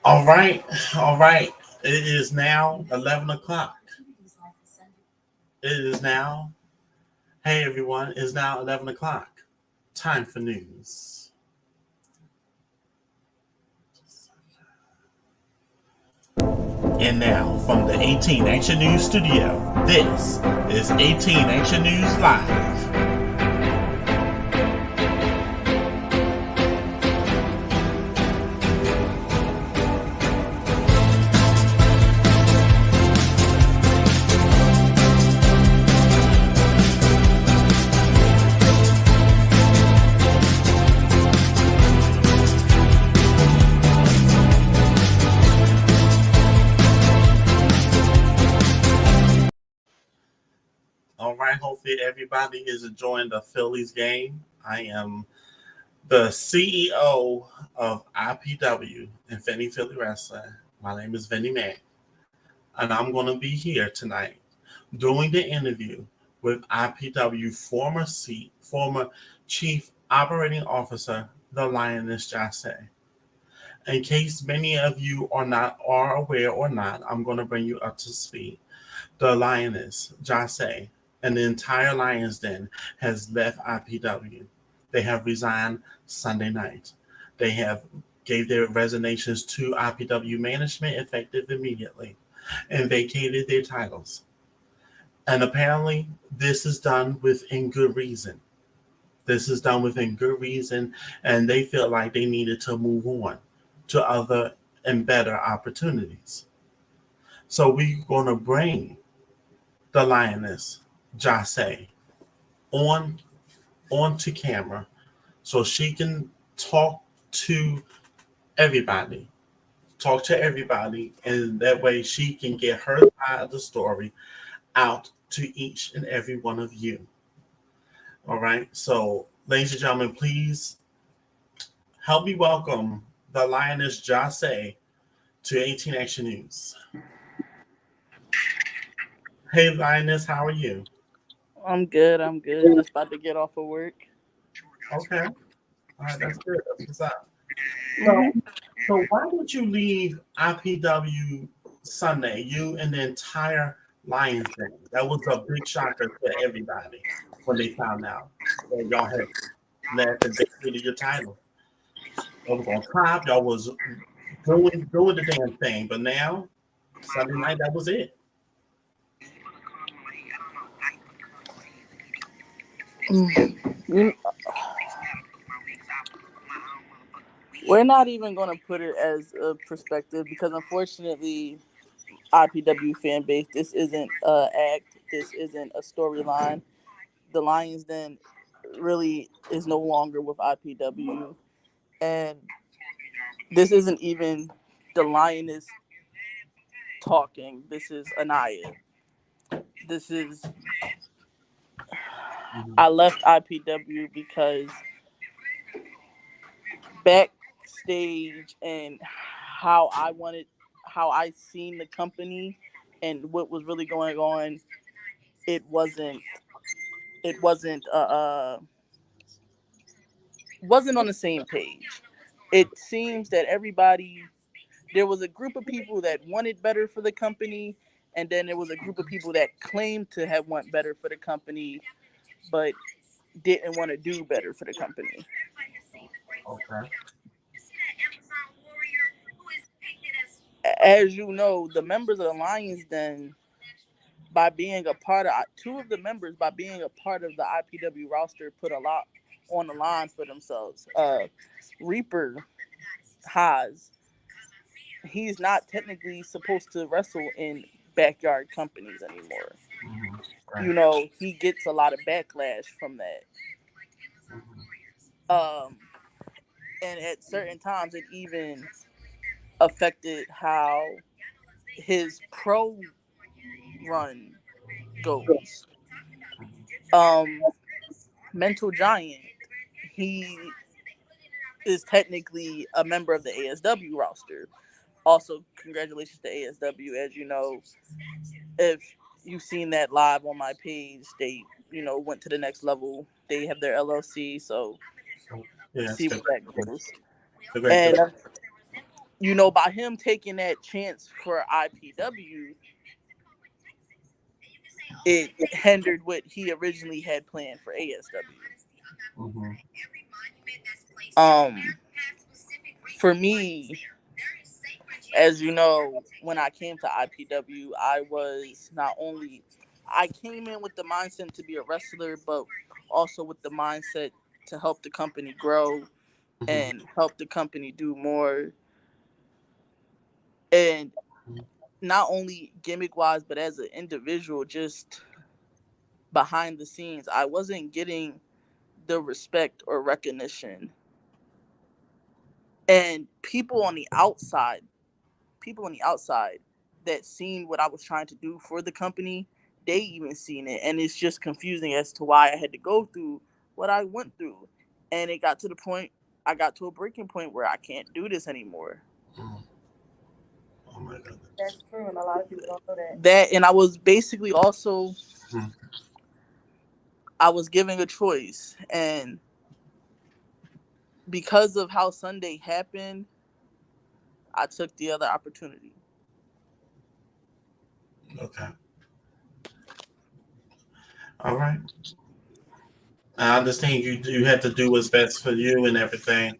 All right, all right. It is now 11 o'clock. It is now, hey everyone, it is now 11 o'clock. Time for news. And now, from the 18 Action News studio, this is 18 Action News Live. All right, hopefully everybody is enjoying the Phillies game. I am the CEO of IPW, Infinity Philly Wrestling. My name is Vinny Mac, and I'm going to be here tonight doing the interview with IPW former Chief Operating Officer, the Lioness Jase. In case many of you are aware or not, I'm going to bring you up to speed. The Lioness Jase and the entire Lions Den has left IPW. They have resigned Sunday night. They have gave their resignations to IPW management effective immediately and vacated their titles. And apparently, this is done within good reason. This is done within good reason, and they feel like they needed to move on to other and better opportunities. So we're going to bring the Lioness Jase on onto camera so she can to everybody, talk to everybody, and that way she can get her side of the story out to each and every one of you. All right. So, ladies and gentlemen, please help me welcome the Lioness Jase to 18 Action News. Hey, Lioness, how are you? I'm good. I'm good. Just about to get off of work. Okay. All right, that's good. That's what's up. So, hmm so why did you leave IPW Sunday? You and the entire Lions thing. That was a big shocker to everybody when they found out that y'all had left and vacated your title. Y'all was on top. Y'all was doing the damn thing. But now, Sunday night, that was it. You- We're not even going to put it as a perspective because, unfortunately, IPW fan base, this isn't a act. This isn't a storyline. The Lions Den really is no longer with IPW, and this isn't even the Lioness talking. This is Anaya. This is Mhm. I left IPW because backstage and how I seen the company and what was really going on, it wasn't it wasn't uh, uh wasn't on the same page. It seems that everybody there was a group of people that wanted better for the company, and then there was a group of people that claimed to have want better for the company but didn't want to do better for the company. Okay. As you know, the members of the Lions Den, by being a part of two of the members, by being a part of the IPW roster, put a lot on the line for themselves. Reaper Haas, he's not technically supposed to wrestle in backyard companies anymore. Mhm. Right. You know, he gets a lot of backlash from that. Mhm. Um, and at certain times, it even affected how his pro run goes. Um, Mental Giant, he is technically a member of the ASW roster. Also, congratulations to ASW. As you know, if you've seen that live on my page, they went to the next level. They have their LLC, so Yes, see the where that great, goes. the great. And you know, by him taking that chance for IPW, it hindered what he originally had planned for ASW. Mm-hmm. For me, as you know, when I came to IPW, I came in with the mindset to be a wrestler, but also with the mindset to help the company grow and help the company do more. And not only gimmick wise, but as an individual, just behind the scenes, I wasn't getting the respect or recognition. And people on the outside that seen what I was trying to do for the company, they even seen it. And it's just confusing as to why I had to go through what I went through. And it got to the point, I got to a breaking point where I can't do this anymore. Oh my goodness. That's true, and a lot of people don't know that. And I was basically also, I was giving a choice. And because of how Sunday happened, I took the other opportunity. Okay. All right. I understand you had to do what's best for you and everything,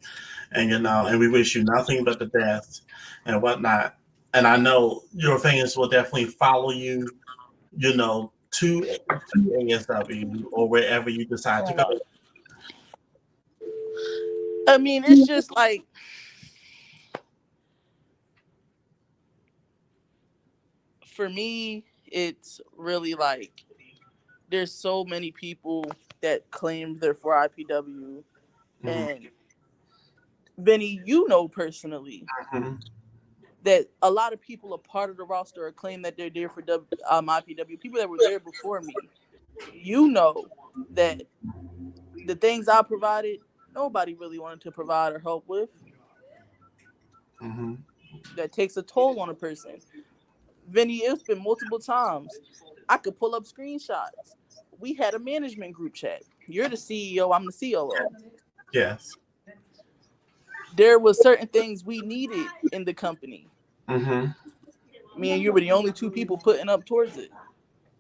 and and we wish you nothing but the best and whatnot. And I know your fans will definitely follow you, to ASW or wherever you decide to go. I mean, it's just like, for me, it's really like there's so many people that claim they're for IPW, and Vinny, you know personally Mm-hmm. that a lot of people are part of the roster or claim that they're there for IPW. People that were there before me, you know that the things I provided, nobody really wanted to provide or help with. Mm-hmm. That takes a toll on a person. Vinny, it's been multiple times. I could pull up screenshots. We had a management group chat. You're the CEO, I'm the COO. Yes. There was certain things we needed in the company. Mm-hmm. Me and you were the only two people putting up towards it.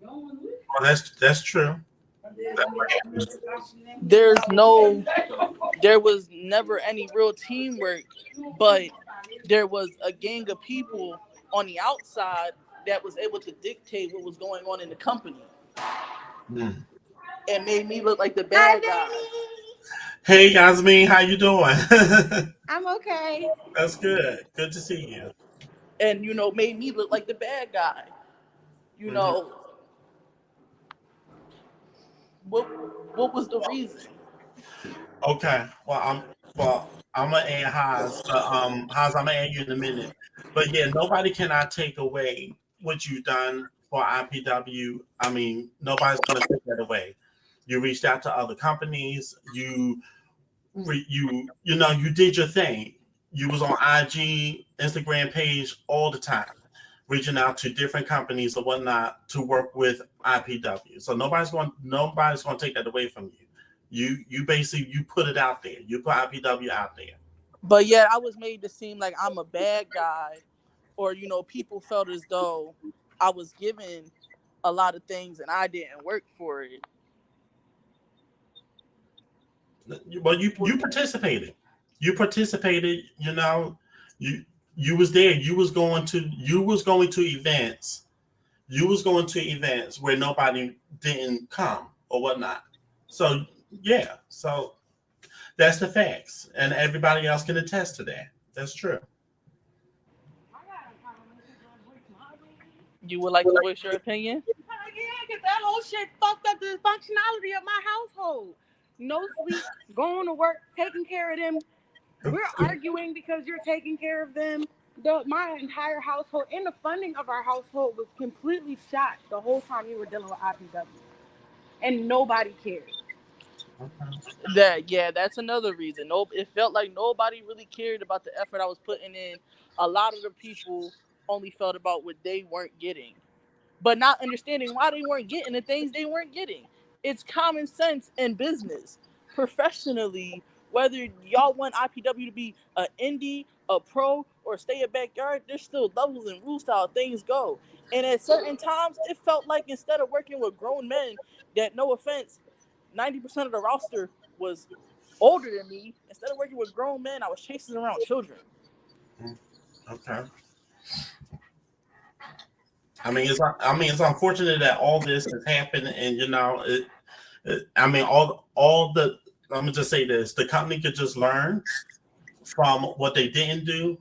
Well, that's true. There was never any real teamwork, but there was a gang of people on the outside that was able to dictate what was going on in the company. Mm. And made me look like the bad guy. Hey, Yasmin, how you doing? I'm okay. That's good. Good to see you. And made me look like the bad guy. You Mm-hmm. know, what was the reason? Okay. I'm gonna add Haas. Haas, I'm gonna add you in a minute. But yeah, nobody cannot take away what you've done for IPW. I mean, nobody's gonna take that away. You reached out to other companies. You did your thing. You was on IG, Instagram page all the time, reaching out to different companies or whatnot to work with IPW. So nobody's going to take that away from you. You basically you put it out there. You put IPW out there. But yet I was made to seem like I'm a bad guy, or people felt as though I was given a lot of things and I didn't work for it. Well, you participated. You participated. You was there. You was going to events. You was going to events where nobody didn't come or whatnot. So yeah, so that's the facts, and everybody else can attest to that. That's true. You would like to voice your opinion? Yeah, because that whole shit fucked up the functionality of my household. No sleep, going to work, taking care of them. We're arguing because you're taking care of them. My entire household and the funding of our household was completely shot the whole time you were dealing with IPW. And nobody cared. That's another reason. No, it felt like nobody really cared about the effort I was putting in. A lot of the people only felt about what they weren't getting, but not understanding why they weren't getting the things they weren't getting. It's common sense in business. Professionally, whether y'all want IPW to be an indie, a pro or stay a backyard, there's still levels and rules to how things go. And at certain times, it felt like instead of working with grown men, that no offense, 90% of the roster was older than me. Instead of working with grown men, I was chasing around children. Okay. It's unfortunate that all this has happened, and all the. Let me just say this: the company could just learn from what they didn't do,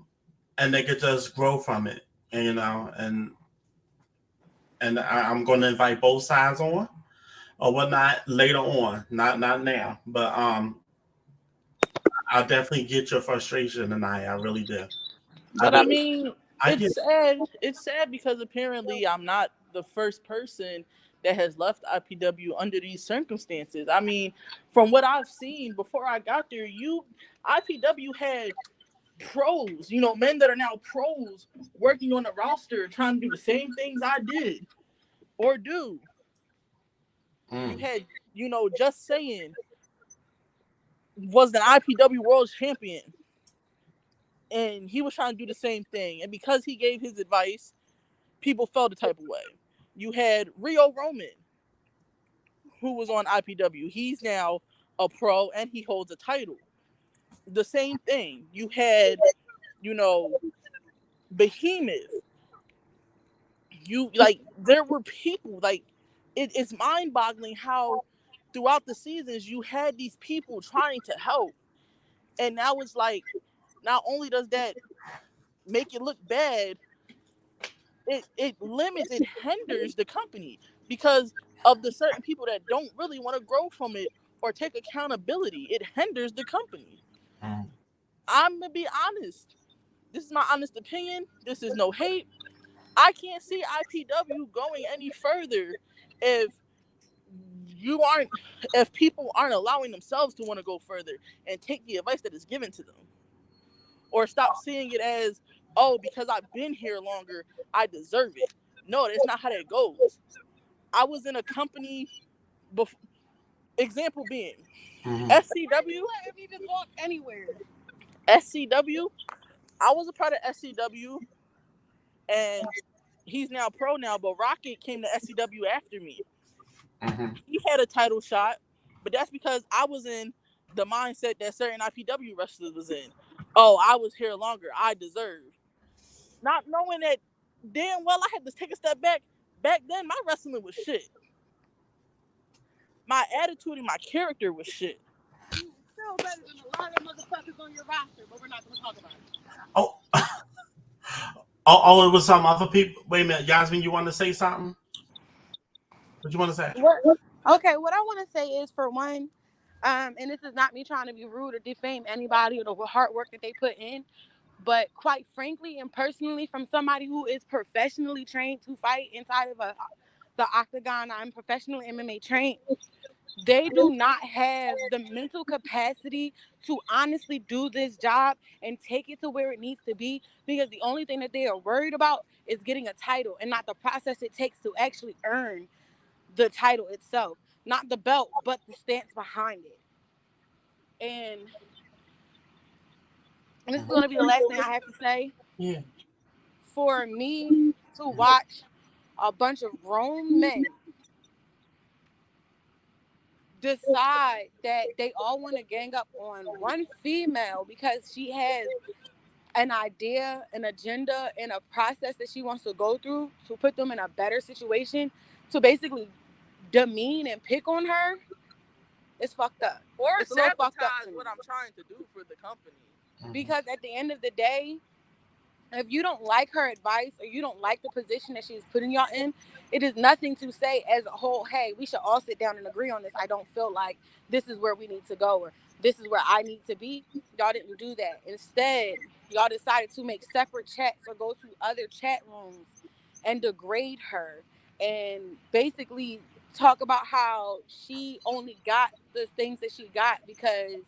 and they could just grow from it. And, I'm going to invite both sides on or whatnot later on, not now, but I definitely get your frustration tonight. I really do. But I mean, I get it's sad. It's sad because apparently I'm not the first person that has left IPW under these circumstances. I mean, from what I've seen before I got there, IPW had pros, men that are now pros working on the roster trying to do the same things I did or do. You had, Just Saying was an IPW World Champion. And he was trying to do the same thing. And because he gave his advice, people felt the type of way. You had Rio Roman, who was on IPW. He's now a pro and he holds a title. The same thing. You had, Behemoth. There were people, it's mind-boggling how throughout the seasons you had these people trying to help. And now it's like, not only does that make it look bad, it limits, it hinders the company because of the certain people that don't really want to grow from it or take accountability. It hinders the company. I'm gonna be honest. This is my honest opinion. This is no hate. I can't see IPW going any further if people aren't allowing themselves to want to go further and take the advice that is given to them, or stop seeing it as, oh, because I've been here longer, I deserve it. No, that's not how that goes. I was in a company before, example being SCW. If you just walk anywhere. SCW. I was a part of SCW, and he's now pro now, but Rocket came to SCW after me. He had a title shot, but that's because I was in the mindset that certain IPW wrestlers was in. Oh, I was here longer, I deserve. Not knowing that damn well I had to take a step back. Back then, my wrestling was shit. My attitude and my character was shit. You still better than a lot of motherfuckers on your roster, but we're not going to talk about it. Oh, it was some other people. Wait a minute, Yasmin, you want to say something? What you want to say? Okay, what I want to say is, for one, and this is not me trying to be rude or defame anybody or the hard work that they put in, but quite frankly and personally, from somebody who is professionally trained to fight inside of the octagon, I'm professionally MMA trained. They do not have the mental capacity to honestly do this job and take it to where it needs to be, because the only thing that they are worried about is getting a title and not the process it takes to actually earn the title itself. Not the belt, but the stance behind it. And this is going to be the last thing I have to say. Yeah. For me to watch a bunch of grown men decide that they all want to gang up on one female because she has an idea, an agenda, and a process that she wants to go through to put them in a better situation, to basically demean and pick on her, it's fucked up. Or it's a little fucked up what I'm trying to do for the company. Because at the end of the day, if you don't like her advice or you don't like the position that she's putting y'all in, it is nothing to say as a whole, hey, we should all sit down and agree on this. I don't feel like this is where we need to go or this is where I need to be. Y'all didn't do that. Instead, y'all decided to make separate chats or go to other chat rooms and degrade her and basically talk about how she only got the things that she got because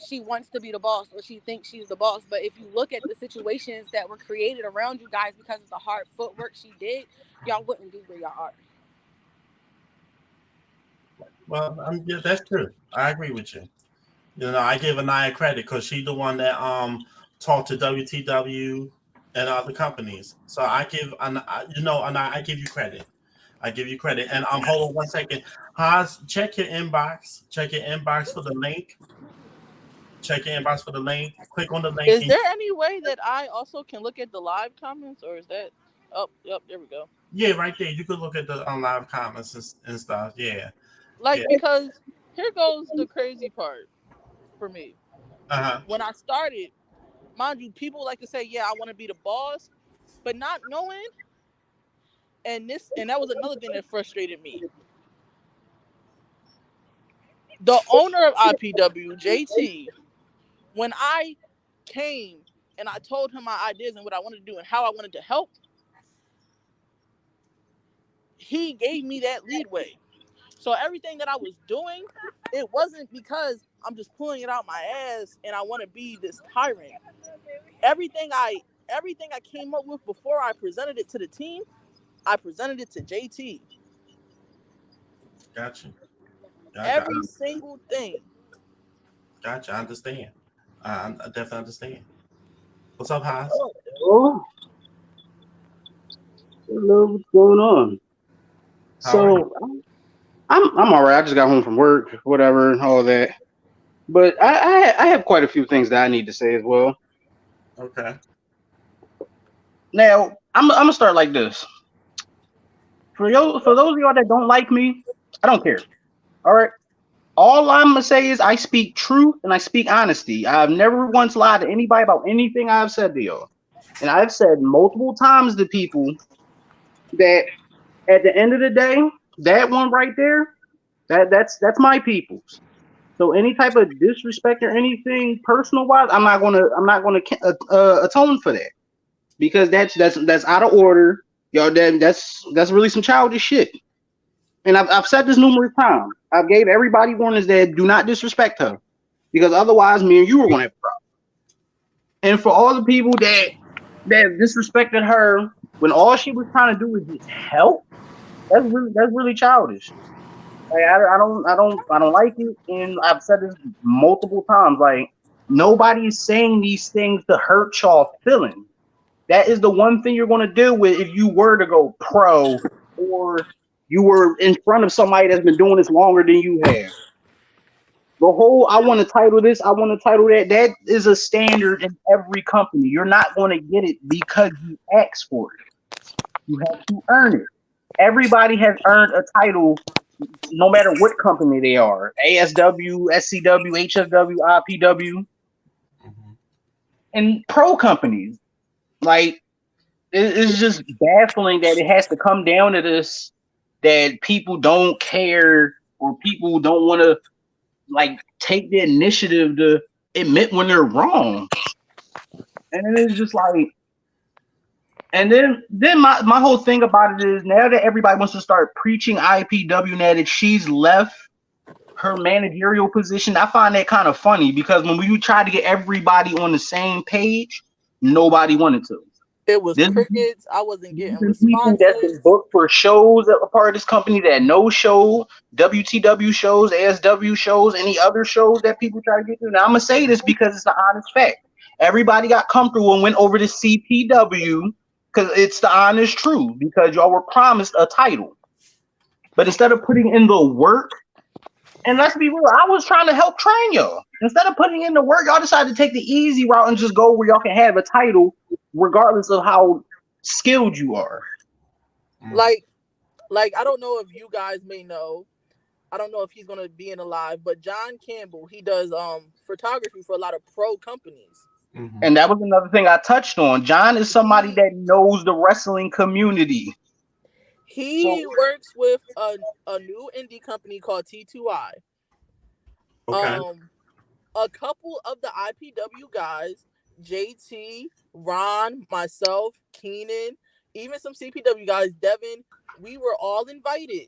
she wants to be the boss or she thinks she's the boss. But if you look at the situations that were created around you guys because of the hard footwork she did, y'all wouldn't be where y'all are. Well, yeah, that's true. I agree with you. I give Anaya credit because she's the one that talk to WTW and other companies. So I give, and I give you credit. I give you credit. And hold on one second. Haas, check your inbox. Check your inbox for the link. Check your inbox for the link. Click on the link. Is there any way that I also can look at the live comments, or is that? Oh, yep, there we go. Yeah, right there. You could look at the live comments and stuff. Yeah. Like, because here goes the crazy part for me. When I started, mind you, people like to say, yeah, I want to be the boss, but not knowing. And that was another thing that frustrated me. The owner of IPW, JT, when I came and I told him my ideas and what I wanted to do and how I wanted to help, he gave me that leadway. So everything that I was doing, it wasn't because I'm just pulling it out my ass and I want to be this tyrant. Everything I came up with before I presented it to the team, I presented it to JT. Gotcha. Every single thing. Gotcha. I understand. I definitely understand. What's up, Haas? Oh, hello, what's going on? So I'm all right. I just got home from work, whatever, all that. But I have quite a few things that I need to say as well. Okay. Now I'm gonna start like this. For those of y'all that don't like me, I don't care. All right. All I'm gonna say is I speak truth and I speak honesty. I've never once lied to anybody about anything I've said to y'all. And I've said multiple times to people that at the end of the day, that one right there, that's my people's. So any type of disrespect or anything personal wise, I'm not gonna atone for that, because that's out of order, y'all. That's really some childish shit. And I've said this numerous times. I've gave everybody warnings that do not disrespect her, because otherwise me and you were gonna have a problem. And for all the people that disrespected her when all she was trying to do was just help, that's really childish. Like, I don't like it, and I've said this multiple times. Like, nobody is saying these things to hurt y'all feelings. That is the one thing you're going to deal with if you were to go pro, or you were in front of somebody that's been doing this longer than you have. The whole I want to title this, I want to title that. That is a standard in every company. You're not going to get it because you ask for it. You have to earn it. Everybody has earned a title, no matter what company they are. ASW, SCW, HSW, IPW, and pro companies. Like, it's just baffling that it has to come down to this, that people don't care, or people don't want to like take the initiative to admit when they're wrong. And it's just like, and then my whole thing about it is, now that everybody wants to start preaching IPW, now that she's left her managerial position, I find that kind of funny, because when we tried to get everybody on the same page, nobody wanted to. It was crickets. I wasn't getting responses. People that's been booked for shows that were part of this company that no show, WTW shows, ASW shows, any other shows that people try to get to. Now I'm gonna say this because it's the honest fact. Everybody got comfortable and went over to CPW because it's the honest truth, because y'all were promised a title. But instead of putting in the work, and let's be real, I was trying to help train y'all. Instead of putting in the work, y'all decided to take the easy route and just go where y'all can have a title regardless of how skilled you are. Like I don't know if you guys may know. I don't know if he's gonna be in the live, but John Campbell, he does photography for a lot of pro companies. Mm-hmm. And that was another thing I touched on. John is somebody that knows the wrestling community. He works with a new indie company called T2I. Okay. A couple of the IPW guys, JT, Ron, myself, Keenan, even some CPW guys, Devin, we were all invited.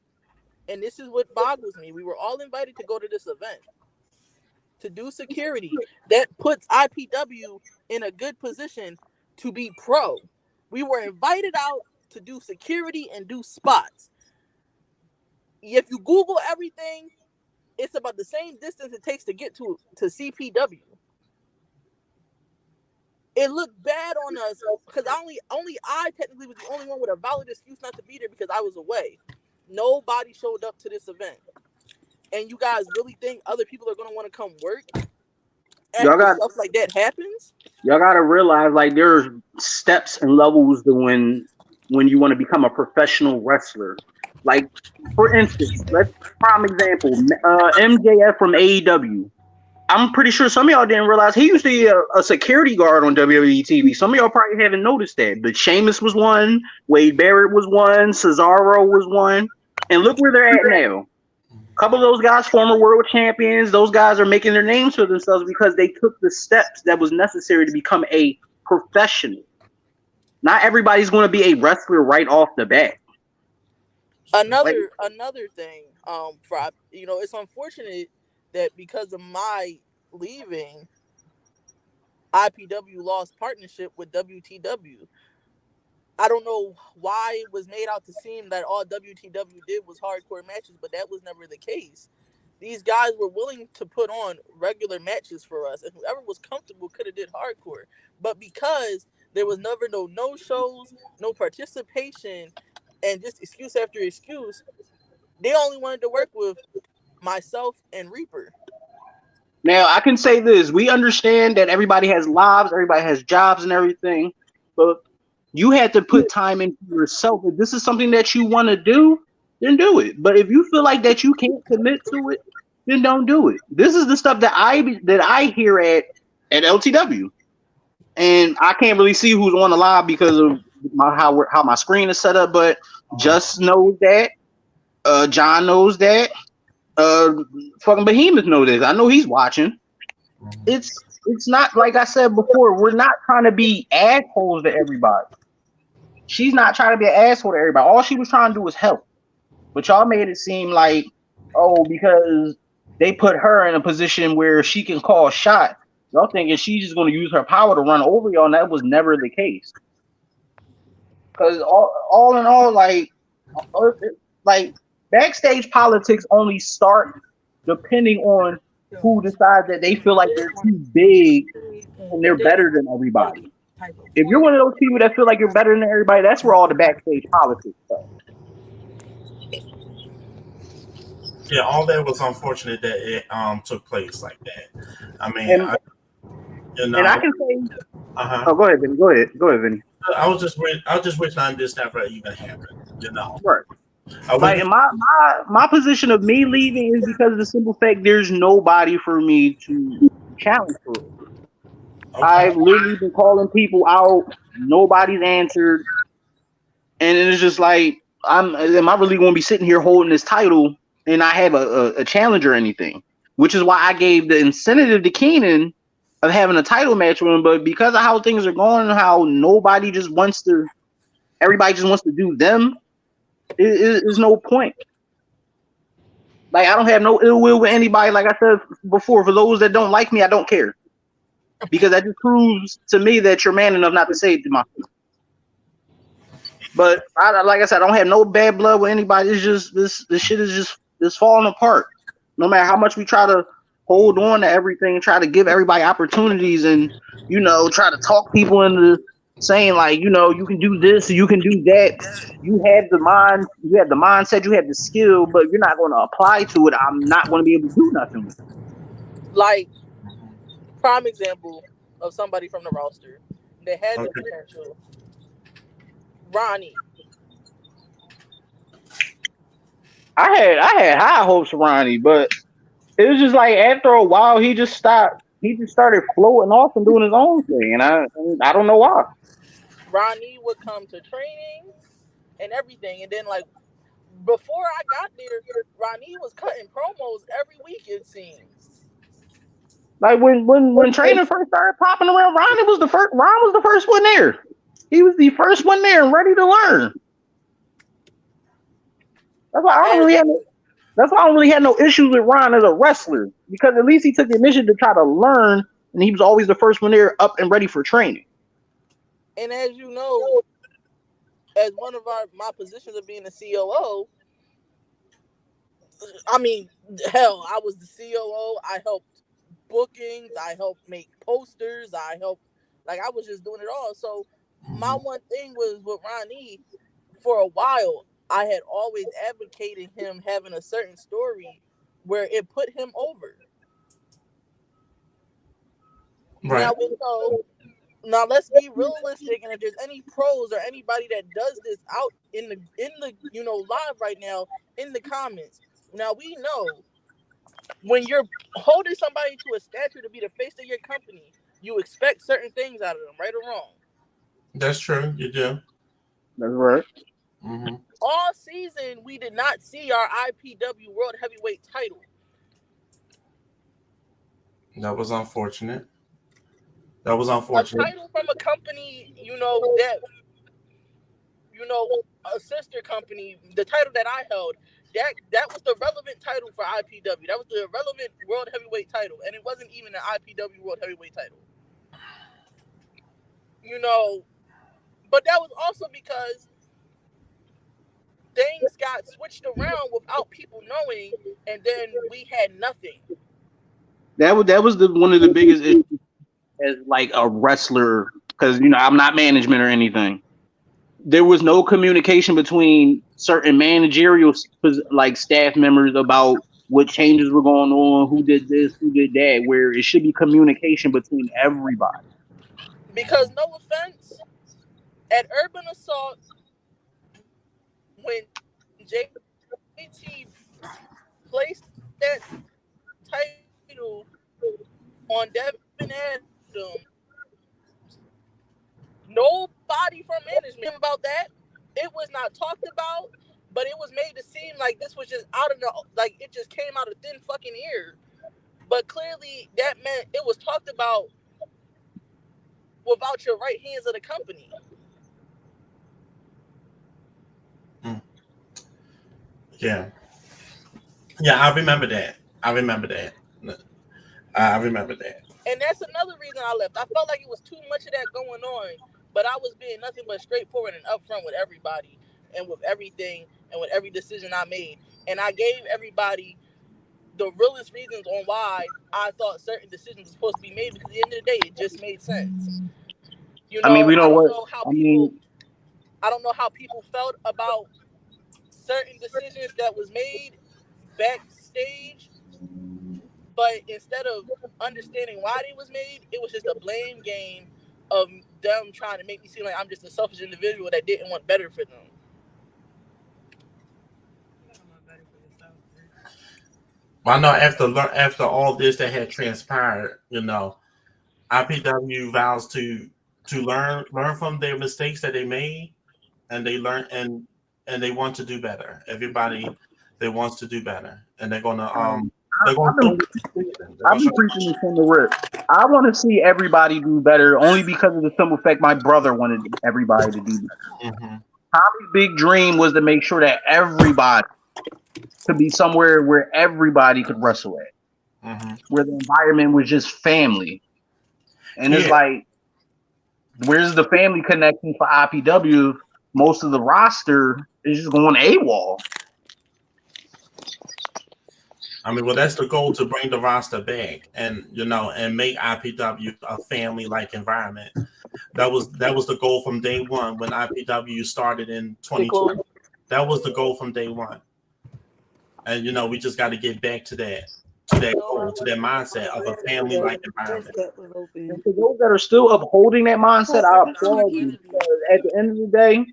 And this is what boggles me. We were all invited to go to this event to do security. That puts IPW in a good position to be pro. We were invited out to do security and do spots. If you Google everything, it's about the same distance it takes to get to CPW. it looked bad on us because only I technically was the only one with a valid excuse not to be there because I was away. Nobody showed up to this event, and you guys really think other people are gonna want to come work Y'all after got stuff like that happens? y'all got to realize like there's steps and levels to when you want to become a professional wrestler. Like for instance, let's prime example, MJF from AEW. I'm pretty sure some of y'all didn't realize he used to be a security guard on WWE TV. Some of y'all probably haven't noticed that. But Sheamus was one, Wade Barrett was one, Cesaro was one, and look where they're at now. A couple of those guys, former world champions, those guys are making their names for themselves because they took the steps that was necessary to become a professional. Not everybody's going to be a wrestler right off the bat. Another thing, it's unfortunate that because of my leaving, IPW lost partnership with WTW. I don't know why it was made out to seem that all WTW did was hardcore matches, but that was never the case. These guys were willing to put on regular matches for us, and whoever was comfortable could have did hardcore. But because there was never no shows, no participation, and just excuse after excuse, they only wanted to work with myself and Reaper. Now, I can say this. We understand that everybody has lives, everybody has jobs and everything, but you had to put time into yourself. If this is something that you want to do, then do it. But if you feel like that you can't commit to it, then don't do it. This is the stuff that I hear at LTW. And I can't really see who's on the live because of how my screen is set up, but Just knows that. John knows that. Fucking Behemoth knows this. I know he's watching. It's not like I said before. We're not trying to be assholes to everybody. She's not trying to be an asshole to everybody. All she was trying to do was help. But y'all made it seem like, because they put her in a position where she can call shots. Y'all thinking she's just going to use her power to run over y'all, and that was never the case. Because all in all, like backstage politics only start depending on who decides that they feel like they're too big and they're better than everybody. If you're one of those people that feel like you're better than everybody, that's where all the backstage politics start. Yeah, all that was unfortunate that it took place like that. I mean, I can say, uh-huh. Go ahead, Vinny. Go ahead, Vinny. I was just wishing this never even happened. Right. Like my position of me leaving is because of the simple fact there's nobody for me to challenge for. Okay. I've literally been calling people out. Nobody's answered, and it's just like, am I really going to be sitting here holding this title and I have a challenge or anything? Which is why I gave the incentive to Keenan of having a title match with him, but because of how things are going, how everybody just wants to do them, there's no point. Like, I don't have no ill will with anybody. Like I said before, for those that don't like me, I don't care. Because that just proves to me that you're man enough not to say it to my face. But like I said, I don't have no bad blood with anybody. It's just this shit is just falling apart. No matter how much we try to hold on to everything and try to give everybody opportunities and, try to talk people into saying, like, you can do this, you can do that. You have the mindset, you have the skill, but you're not going to apply to it. I'm not going to be able to do nothing with it. Like, prime example of somebody from the roster that had the potential. Ronnie. I had high hopes for Ronnie, but it was just like after a while he just stopped. He just started floating off and doing his own thing, and I don't know why. Ronnie would come to training and everything, and then, like, before I got there, Ronnie was cutting promos every week, it seems. Like when training first started popping around, Ron was the first one there. He was the first one there and ready to learn. That's why I don't really have no issues with Ron as a wrestler, because at least he took the initiative to try to learn, and he was always the first one there, up and ready for training. And as you know, as one of my positions of being a COO, I mean, hell, I was the COO. I helped bookings. I helped make posters. I helped Like I was just doing it all. So my Mhm. one thing was with Ronnie for a while. I had always advocated him having a certain story where it put him over. Right. Now let's be realistic, and if there's any pros or anybody that does this out in the live right now in the comments, now we know when you're holding somebody to a statue to be the face of your company, you expect certain things out of them, right or wrong. That's true. You do. That's right. Hmm. All season we did not see our IPW World Heavyweight title. That was unfortunate. That was A unfortunate. title from a company, that a sister company, the title that I held, that was the relevant title for IPW. That was the relevant World Heavyweight title, and it wasn't even an IPW World Heavyweight title. But that was also because things got switched around without people knowing, and then we had nothing. That was one of the biggest issues as like a wrestler, because I'm not management or anything. There was no communication between certain managerial like staff members about what changes were going on, who did this, who did that, where it should be communication between everybody. Because no offense, at Urban Assault, when JT placed that title on Devin Adams, nobody from management about that. It was not talked about, but it was made to seem like this was just out of it just came out of thin fucking air. But clearly that meant it was talked about without your right hands of the company. Yeah. Yeah, I remember that. I remember that. And that's another reason I left. I felt like it was too much of that going on, but I was being nothing but straightforward and upfront with everybody and with everything and with every decision I made. And I gave everybody the realest reasons on why I thought certain decisions were supposed to be made, because at the end of the day, it just made sense. I mean, we know what I don't know how people felt about certain decisions that was made backstage, but instead of understanding why they was made, it was just a blame game of them trying to make me seem like I'm just a selfish individual that didn't want better for them. I know after all this that had transpired, IPW vows to learn from their mistakes that they made, and they learn and they want to do better. Everybody, they wants to do better, and they're gonna I've been preaching this from the rip. I want to see everybody do better, only because of the simple fact my brother wanted everybody to do better. Mm-hmm. Tommy's big dream was to make sure that everybody could be somewhere where everybody could wrestle at, where the environment was just family. And it's like, where's the family connection for IPW? Most of the roster is just going AWOL. I mean, well, that's the goal, to bring the roster back and make IPW a family-like environment. That was the goal from day one when IPW started in 2020. That was the goal from day one. And we just got to get back to that goal, to that mindset of a family-like environment. And for those that are still upholding that mindset, I applaud you. Because at the end of the day,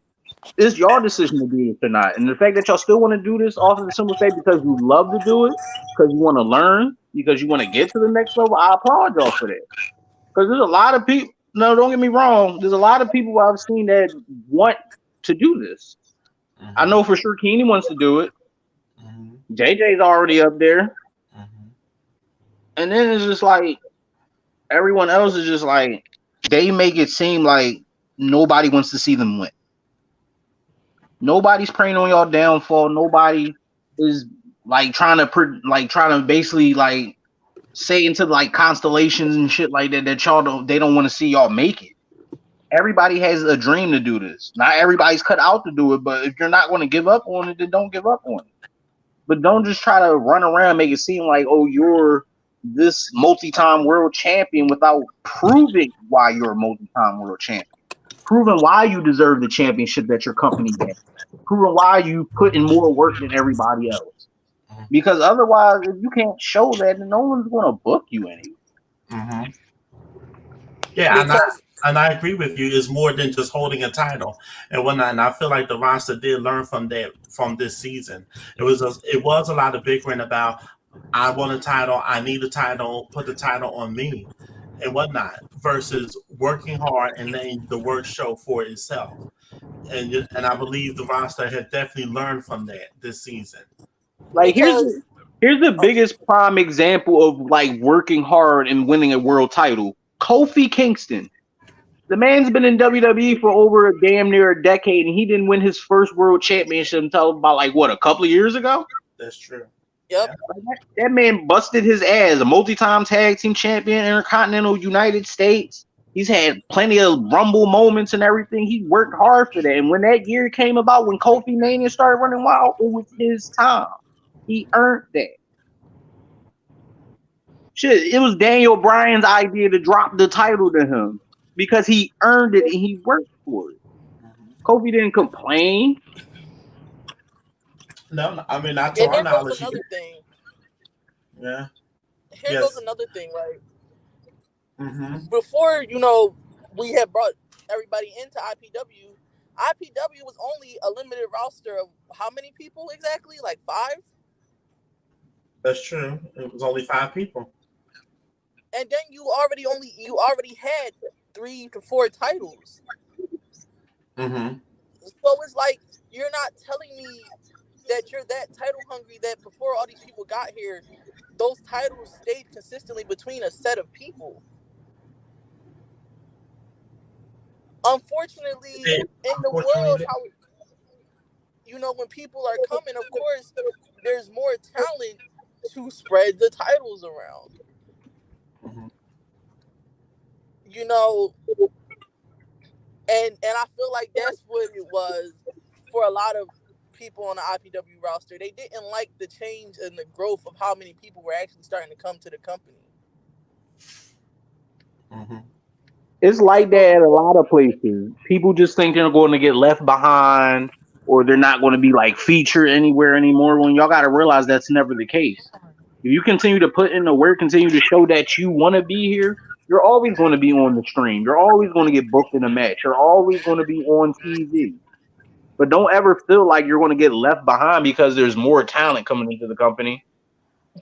it's your decision to do this or not. And the fact that y'all still want to do this off of the simple fact because you love to do it, because you want to learn, because you want to get to the next level, I applaud y'all for that. Because there's a lot of people, no, don't get me wrong, there's a lot of people I've seen that want to do this. Mm-hmm. I know for sure Keeney wants to do it. Mm-hmm. JJ's already up there. Mm-hmm. And then it's just like, everyone else is just like, they make it seem like nobody wants to see them win. Nobody's praying on y'all downfall. Nobody is trying to basically say into constellations and shit like that they don't want to see y'all make it. Everybody has a dream to do this. Not everybody's cut out to do it, but if you're not going to give up on it, then don't give up on it. But don't just try to run around and make it seem like, oh, you're this multi-time world champion without proving why you're a multi-time world champion, proving why you deserve the championship that your company has, proving why you put in more work than everybody else. Because otherwise, if you can't show that, then no one's going to book you anyway. Mm-hmm. Yeah, and I agree with you. It's more than just holding a title and whatnot. And I feel like the roster did learn from this season. It was a lot of bickering about, I want a title, I need a title, put the title on me, and whatnot, versus working hard and letting the work show for itself. And I believe the roster has definitely learned from that this season. Like here's the biggest prime example of like working hard and winning a world title. Kofi Kingston. The man's been in WWE for over a damn near a decade, and he didn't win his first world championship until about like what, a couple of years ago? That's true. Yep. That man busted his ass. A multi-time tag team champion, Intercontinental United States. He's had plenty of Rumble moments and everything. He worked hard for that. And when that year came about, when Kofi Mania started running wild, it was his time. He earned that. Shit, it was Daniel Bryan's idea to drop the title to him because he earned it and he worked for it. Kofi didn't complain. No, I mean, not to our knowledge. Another thing. Yeah. Here goes another thing, right? Mm-hmm. Before, we had brought everybody into IPW. IPW was only a limited roster of how many people exactly? Like 5? That's true. It was only 5 people. And then you already had 3 to 4 titles. Mm-hmm. So it's like, you're not telling me that you're that title hungry, that before all these people got here, those titles stayed consistently between a set of people. Unfortunately, in the world, when people are coming, of course, there's more talent to spread the titles around. Mm-hmm. And I feel like that's what it was for a lot of people on the IPW roster. They didn't like the change and the growth of how many people were actually starting to come to the company. Mm-hmm. It's like that at a lot of places. People just think they're going to get left behind or they're not going to be like featured anywhere anymore, when y'all got to realize that's never the case. If you continue to put in the work, continue to show that you want to be here, you're always going to be on the stream. You're always going to get booked in a match. You're always going to be on TV. But don't ever feel like you're going to get left behind because there's more talent coming into the company.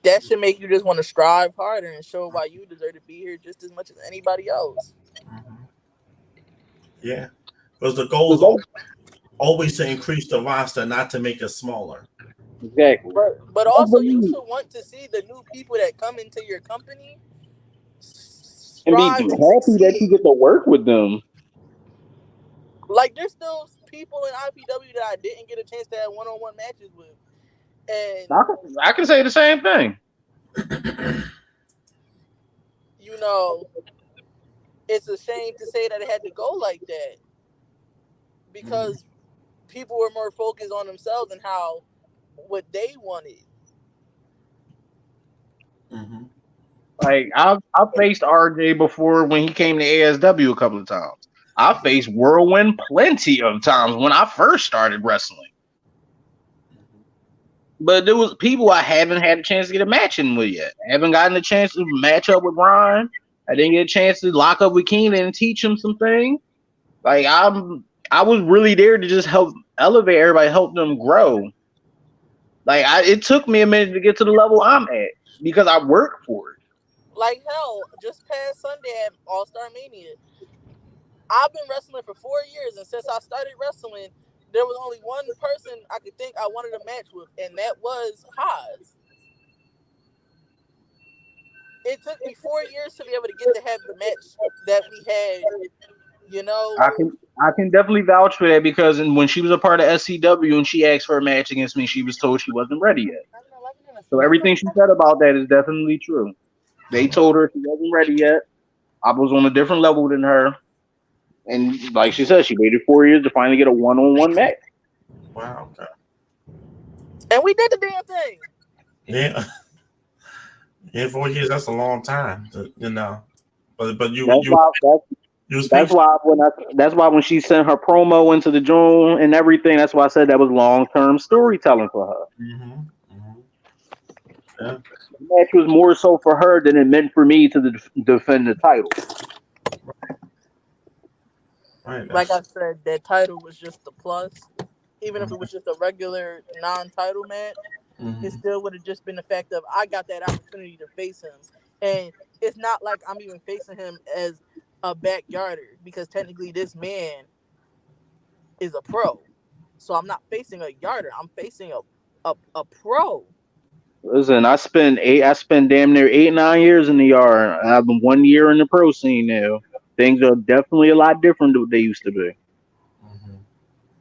That should make you just want to strive harder and show why you deserve to be here just as much as anybody else. Mm-hmm. Yeah, because the goal is always to increase the roster, not to make it smaller. Exactly. But also, you should want to see the new people that come into your company and be happy that you get to work with them. Like, there's still people in IPW that I didn't get a chance to have one-on-one matches with. And I can say the same thing. It's a shame to say that it had to go like that, because people were more focused on themselves and what they wanted. Mm-hmm. Like, I've faced RJ before when he came to ASW a couple of times. I faced Whirlwind plenty of times when I first started wrestling. But there was people I haven't had a chance to get a match in with yet. I haven't gotten a chance to match up with Ryan. I didn't get a chance to lock up with Keenan and teach him some things. Like, I was really there to just help elevate everybody, help them grow. Like, it took me a minute to get to the level I'm at because I worked for it. Like, hell, just past Sunday at All-Star Mania, I've been wrestling for 4 years, and since I started wrestling, there was only one person I could think I wanted a match with, and that was Haas. It took me 4 years to be able to get to have the match that we had, I can definitely vouch for that, because when she was a part of SCW and she asked for a match against me, she was told she wasn't ready yet. So everything she said about that is definitely true. They told her she wasn't ready yet. I was on a different level than her. And like she said, she waited 4 years to finally get a one-on-one match. Wow. Okay. And we did the damn thing. Yeah. In 4 years, that's a long time, you know. But you That's you why. you was That's patient. why when she sent her promo into the joint and everything, that's why I said that was long term storytelling for her. Hmm. Hmm. Yeah. The match was more so for her than it meant for me to defend the title. Right. Like I That's. said, that title was just the plus. Even if it was just a regular non-title match, it Hmm. still would have just been the fact of I got that opportunity to face him. And it's not like I'm even facing him as a backyarder because technically this man is a pro. So I'm not facing a yarder. I'm facing a pro. Listen, I spent damn near 8 9 years in the yard. I've been 1 year in the pro scene now. Things are definitely a lot different than what they used to be. Hmm.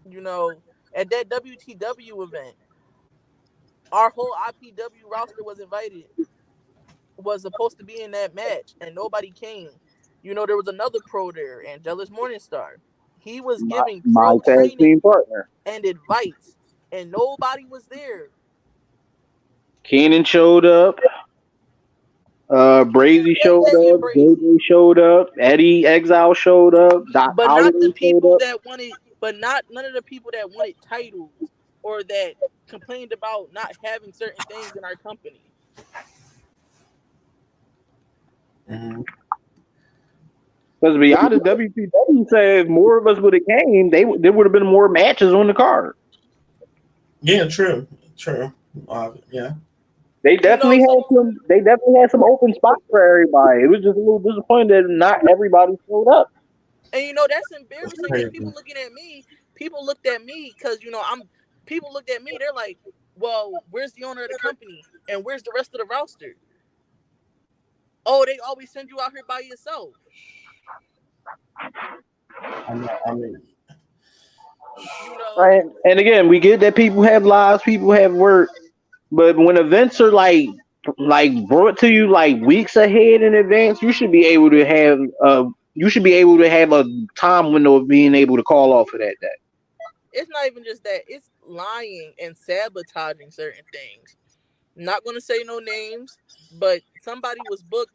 You know, at that WTW event, our whole IPW roster was invited, was supposed to be in that match, and nobody came. You know, there was another pro there, Angelus Morningstar. He was giving My pro tag training team partner. and advice, and nobody was there. Keenan showed up. Brazy showed AJ and up. Brazy, JJ showed up. Eddie Exile showed up. Doc but not the Holliday showed people up. that wanted, but not none of the people that wanted titles or that complained about not having certain things in our company. Hmm. Because to be honest, WCW said if more of us would have came, there would have been more matches on the card. Yeah. True. True. Yeah. They You know, definitely had so some. They definitely had some open spots for everybody. It was just a little disappointing that not everybody showed up. and you know that's That's embarrassing because crazy. people looked at me because people looked at me. They're like, well, where's the owner of the company and where's the rest of the roster? Oh, they always send you out here by yourself. I mean, You know, Right. And again, we get that people have lives, people have work, but when events are like brought to you like weeks ahead in advance, you should be able to have a time window of being able to call off of that day. it's not even just that; it's lying and sabotaging certain things. Not gonna say no names, but somebody was booked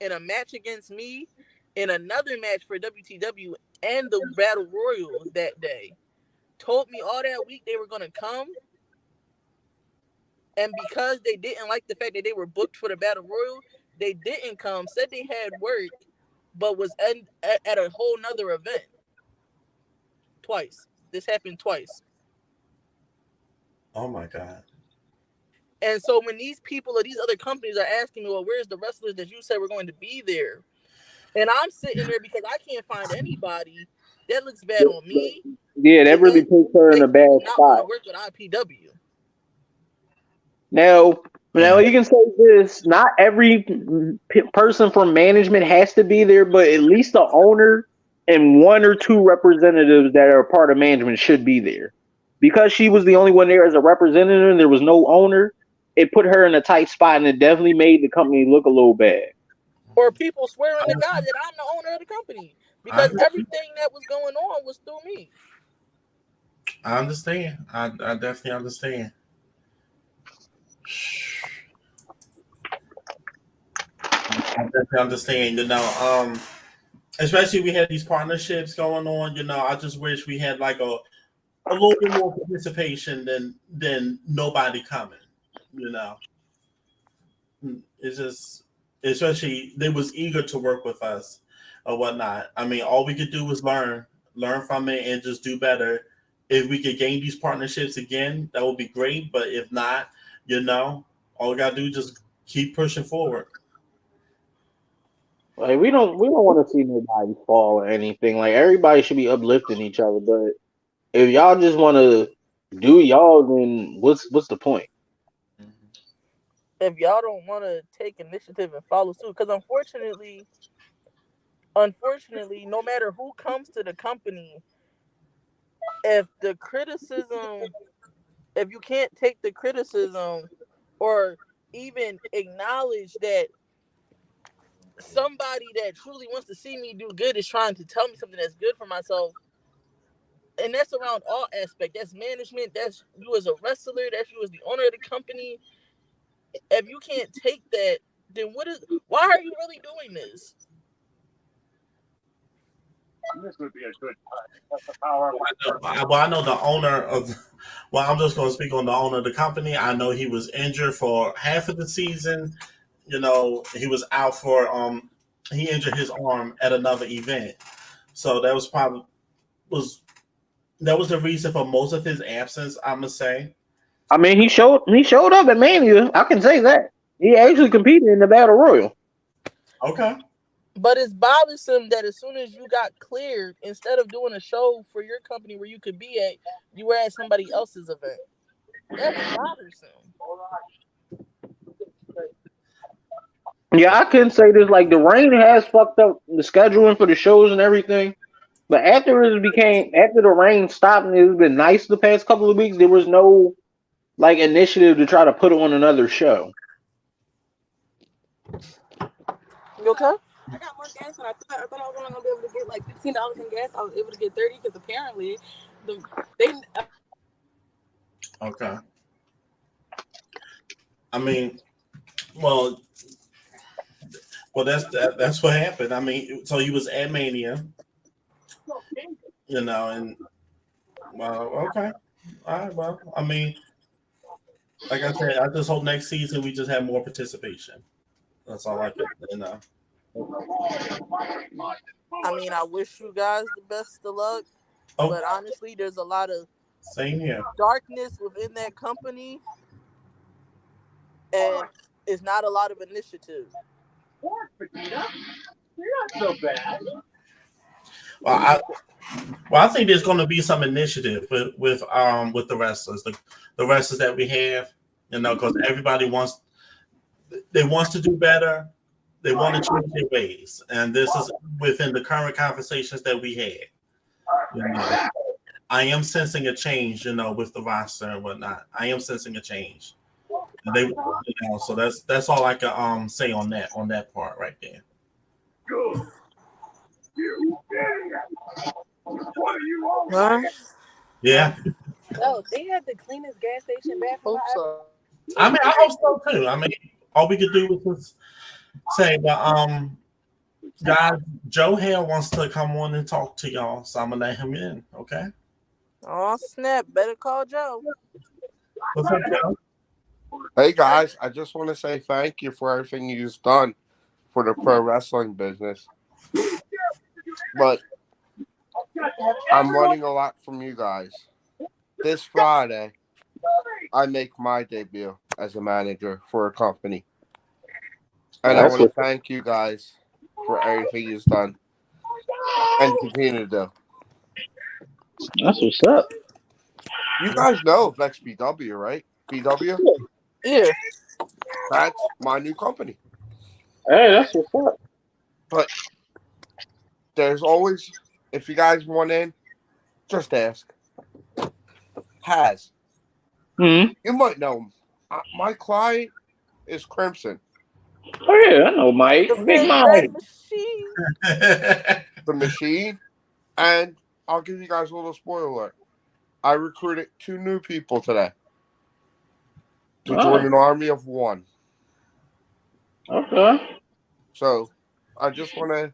in a match against me, in another match for WTW and the Battle Royal that day. Told me all that week they were gonna come, and because they didn't like the fact that they were booked for the Battle Royal, they didn't come. Said they had work, but was at a whole nother event twice. This happened twice. oh my God. And so when these people or these other companies are asking me, well, where's the wrestlers that you said were going to be there? And I'm sitting there because I can't find anybody. That looks bad on me. Yeah, that And really that puts her in a makes me bad not want spot. to work with IPW. Now Yeah. you can say this: not every person from management has to be there, but at least the owner and one or two representatives that are part of management should be there. Because she was the only one there as a representative, and there was no owner. It put her in a tight spot, and it definitely made the company look a little bad. Or people swearing to God that I'm the owner of the company I because everything that was going on was through me. I understand. I definitely understand. I definitely understand. Especially we had these partnerships going on. I just wish we had like a little bit more participation than nobody coming. You know, it's just especially they was eager to work with us or whatnot. I mean, all we could do was learn from it, and just do better. If we could gain these partnerships again, that would be great. But if not, all we gotta do is just keep pushing forward. Like we don't want to see nobody fall or anything. Like everybody should be uplifting each other. But if y'all just want to do y'all, then what's the point? If y'all don't want to take initiative and follow suit, because unfortunately, no matter who comes to the company, if the criticism, if you can't take the criticism or even acknowledge that somebody that truly wants to see me do good is trying to tell me something that's good for myself, and that's around all aspects. That's management. That's you as a wrestler. That's you as the owner of the company. If you can't take that, then why are you really doing this? This would be a good time. That's the power of I know the owner of. Well, I'm just going to speak on the owner of the company. I know he was injured for half of the season. You know, he was out for he injured his arm at another event, so that was the reason for most of his absence. I'm gonna say. I mean, he showed up at Mania. I can say that he actually competed in the Battle Royal. Okay. But it's bothersome that as soon as you got cleared, instead of doing a show for your company where you could be at, you were at somebody else's event. That's bothersome. Yeah, I couldn't say this. Like, the rain has fucked up the scheduling for the shows and everything. But after the rain stopped and it's been nice the past couple of weeks, there was no like initiative to try to put on another show. You okay? I got more gas than I thought. I thought I was only gonna be able to get like $15 in gas. I was able to get 30 because apparently they. Okay. I mean, well, that's what happened. I mean, so he was at Mania, you know, and well, okay, all right. Well, I mean, like I said, I just hope next season we just have more participation. That's all I can, you know. I mean, I wish you guys the best of luck. Oh. But honestly, there's a lot of Same here. darkness within that company, and it's not a lot of initiative. You're not so bad. Well, I think there's going to be some initiative with the wrestlers, the wrestlers that we have, you know, because everybody wants to do better. They want to change their ways, and this is within the current conversations that we had. You know, I am sensing a change, you know, with the roster and whatnot. I am sensing a change. You know, so that's all I can say on that part right there. Good. What are you all? Huh? Yeah. Oh, they had the cleanest gas station bathroom. Hope so. I mean, I hope so too. I mean, all we could do was just say, but guys, Joe Hale wants to come on and talk to y'all, so I'm gonna let him in. Okay. Oh snap! Better call Joe. What's up, Joe? Hey guys, I just want to say thank you for everything you've done for the pro wrestling business. But I'm learning a lot from you guys. This Friday, I make my debut as a manager for a company. And I want to thank you guys for everything you've done and continue to do. That's what's up. You guys know of XPW, right? BW? Yeah. That's my new company. Hey, that's what's up. But there's always, if you guys want in, just ask. Has. Mm-hmm. You might know him. My client is Crimson. Oh yeah, I know Mike. The Big Fake Mike. Red Machine. The Machine. And I'll give you guys a little spoiler alert. I recruited 2 new people today to join an army of 1. Okay. So I just want to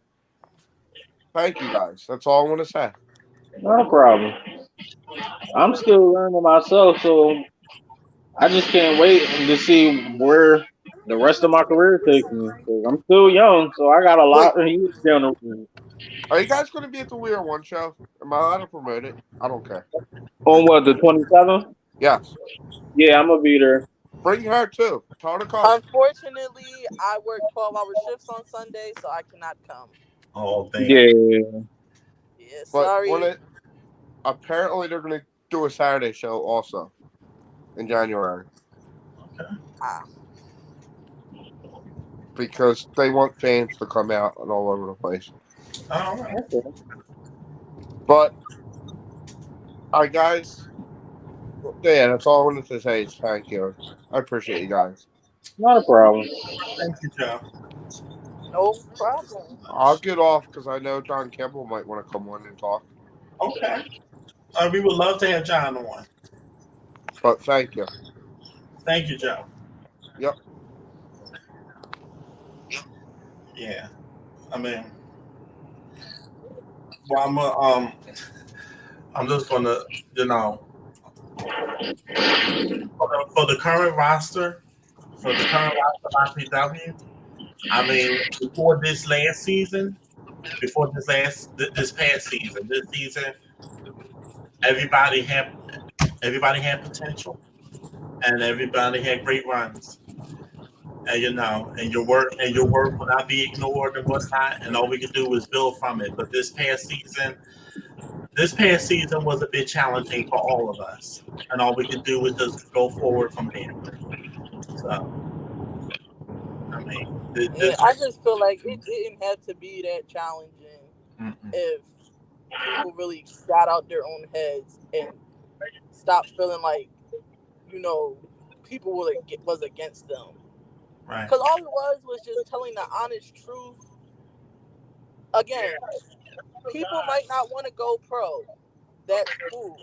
thank you guys. That's all I want to say. No problem. I'm still learning myself, so I just can't wait to see where the rest of my career takes me. 'Cause I'm still young, so I got a lot of years down the road. Are you guys going to be at the We Are One show? Am I allowed to promote it? I don't care. On what, the 27th? Yes. Yeah, I'm gonna be there. Bring her too. Tell her to come. Unfortunately, I work 12-hour shifts on Sunday, so I cannot come. Oh, damn. Yeah. Yeah, But sorry. apparently they're going to do a Saturday show also in January. Okay. Because they want fans to come out and all over the place. All right. But, guys, yeah, that's all I wanted to say is thank you. I appreciate you guys. Not a problem. Thank you, Joe. No problem. I'll get off because I know John Campbell might want to come on and talk. Okay. We would love to have John on. But thank you. Thank you, Joe. Yep. Yeah. I mean, well, I'm just gonna, you know, for the current roster, of IPW. I mean, before this past season, this season, everybody had everybody had potential, and everybody had great runs. And your work will not be ignored and whatnot, and all we can do is build from it. But this past season was a bit challenging for all of us, and all we can do is just go forward from there. So, I mean, Yeah, I just feel like it didn't have to be that challenging mm-mm. if people really got out their own heads and stopped feeling like, you know, people was against them. Right. Because all it was just telling the honest truth. Again, people might not want to go pro. That's cool.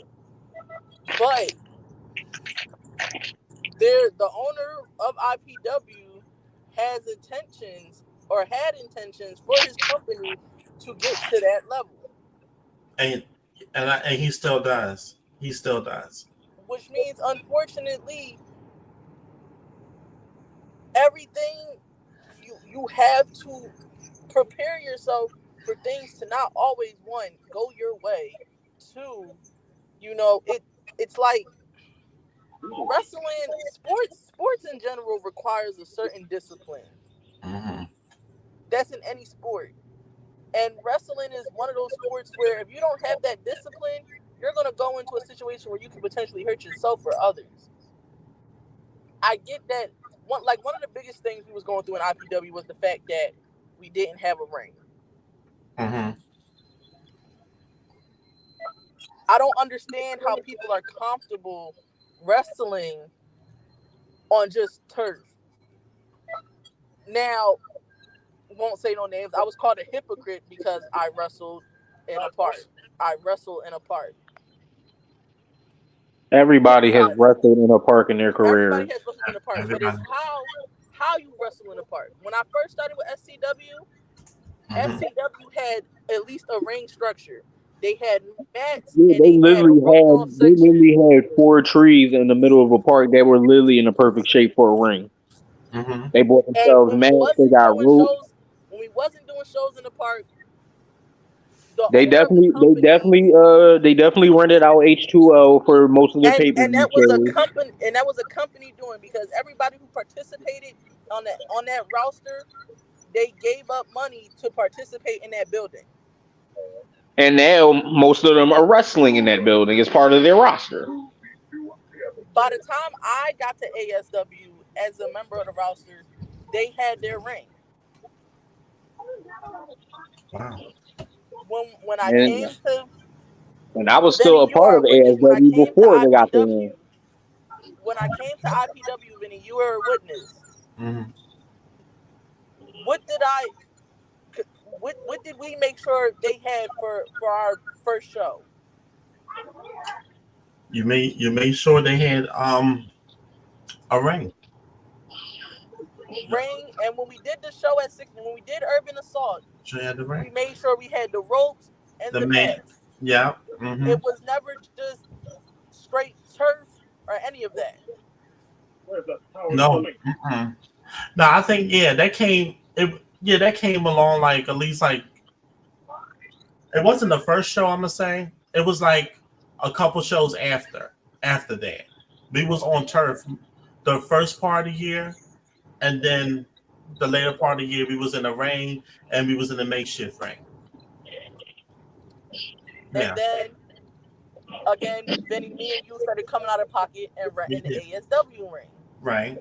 But the owner of IPW has intentions or had intentions for his company to get to that level. And and he still does. He still does. Which means, unfortunately, everything you have to prepare yourself for things to not always, one, go your way. Two, it's like wrestling, sports in general requires a certain discipline. Mm-hmm. That's in any sport. And wrestling is one of those sports where if you don't have that discipline, you're going to go into a situation where you can potentially hurt yourself or others. I get that. One of the biggest things we was going through in IPW was the fact that we didn't have a ring. Mm-hmm. I don't understand how people are comfortable wrestling on just turf. Now, won't say no names. I was called a hypocrite because I wrestled in a park. I wrestle in a park. Everybody has Besides, wrestled in a park in their everybody career. has wrestled in a park, but it's Everybody. how you wrestle in a park. When I first started with SCW, Mm-hmm. SCW had at least a ring structure. They had mats Yeah, and they had a roped off they section. literally had four trees in the middle of a park that were literally in the perfect shape for a ring. Mm-hmm. They bought And themselves when we mats. They wasn't got doing ropes. shows, in the park, the owner of the They company definitely rented out H2O for most of their and pay per and view that was a shows. company and that was a company doing because everybody who participated on that roster, they gave up money to participate in that building. And now most of them are wrestling in that building as part of their roster. By the time I got to ASW as a member of the roster, they had their ring. Wow. When I came And to and I was still Vinny, a you part are a of witness. ASW before they got there. When I came to IPW, Vinny, you were a witness. Mm-hmm. What did I? What did we make sure they had for our first show? You made sure they had a ring. Ring, and when we did the show at when we did Urban Assault, Sure had the we ring. made sure we had the ropes and The the man. mats. Yeah. Mm-hmm. It was never just straight turf or any of that. Where's the power No. coming? Mm-mm. No, I think that came. That came along like at least like it wasn't the first show. I'm gonna say it was like a couple shows after that. We was on turf the first part of the year, and then the later part of the year we was in the rain and we was in the makeshift ring. And Yeah, then again, Vinny, me and you started coming out of pocket and we renting the did. ASW ring. Right.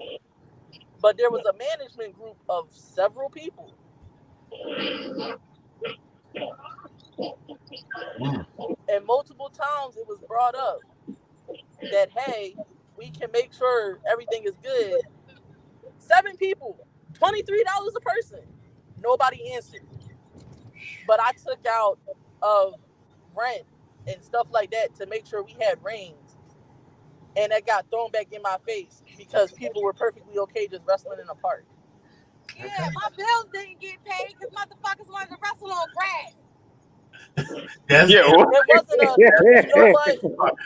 But there was a management group of several people. Mm. And multiple times it was brought up that, hey, we can make sure everything is good. 7 people, $23 a person. Nobody answered. But I took out of rent and stuff like that to make sure we had rings. And that got thrown back in my face because people were perfectly okay just wrestling in a park. Yeah, my bills didn't get paid because motherfuckers wanted to wrestle on grass. Yes, Yeah. It wasn't a, you know what?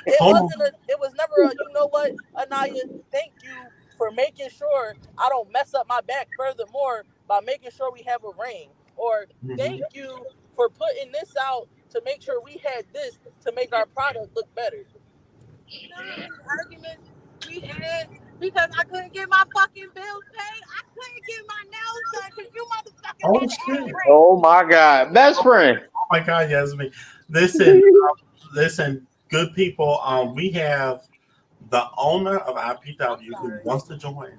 It Hold on. wasn't a, it was never a, you know what, Anaya, thank you for making sure I don't mess up my back furthermore by making sure we have a ring. Or thank you for putting this out to make sure we had this to make our product look better. No, these arguments we had because I couldn't get my fucking bills paid. I couldn't get my nails done because you motherfuckers Oh had to have a shit! ring. Oh my God, best friend. Oh my God, Yasmin. Listen, listen, good people. We have the owner of IPW who wants to join.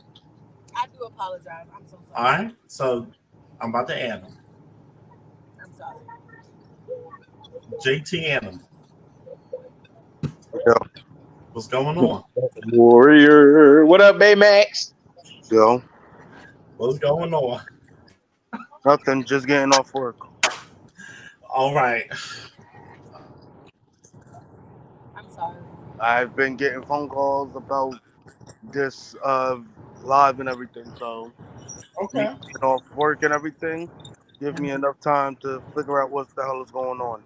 I do apologize. I'm so All sorry. right, so I'm about to add him. I'm sorry. JT Adam, Yo, what's going on? Warrior. What up, Baymax? yo, What's going on? nothing. Just getting off work. All right. I'm sorry. I've been getting phone calls about this live and everything. So me Okay. getting off work and everything give me enough time to figure out what the hell is going on.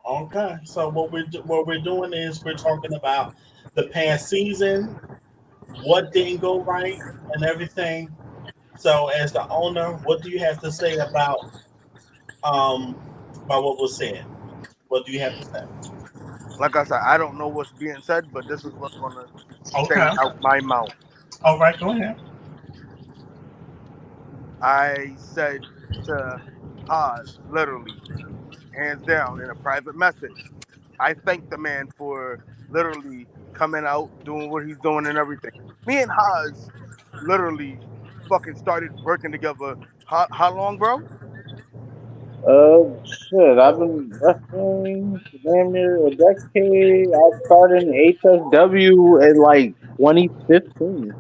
Okay. So what we're doing is we're talking about the past season, what didn't go right, and everything. So, as the owner, what do you have to say about what was said? What do you have to say? Like I said, I don't know what's being said, but this is what's gonna stay Okay. out my mouth. All right. Go ahead. I said to Haas, literally, hands down, in a private message. I thank the man for literally coming out, doing what he's doing and everything. Me and Haas literally fucking started working together. How long, bro? Shit, I've been wrestling for damn near a decade. I started in HSW in like 2015.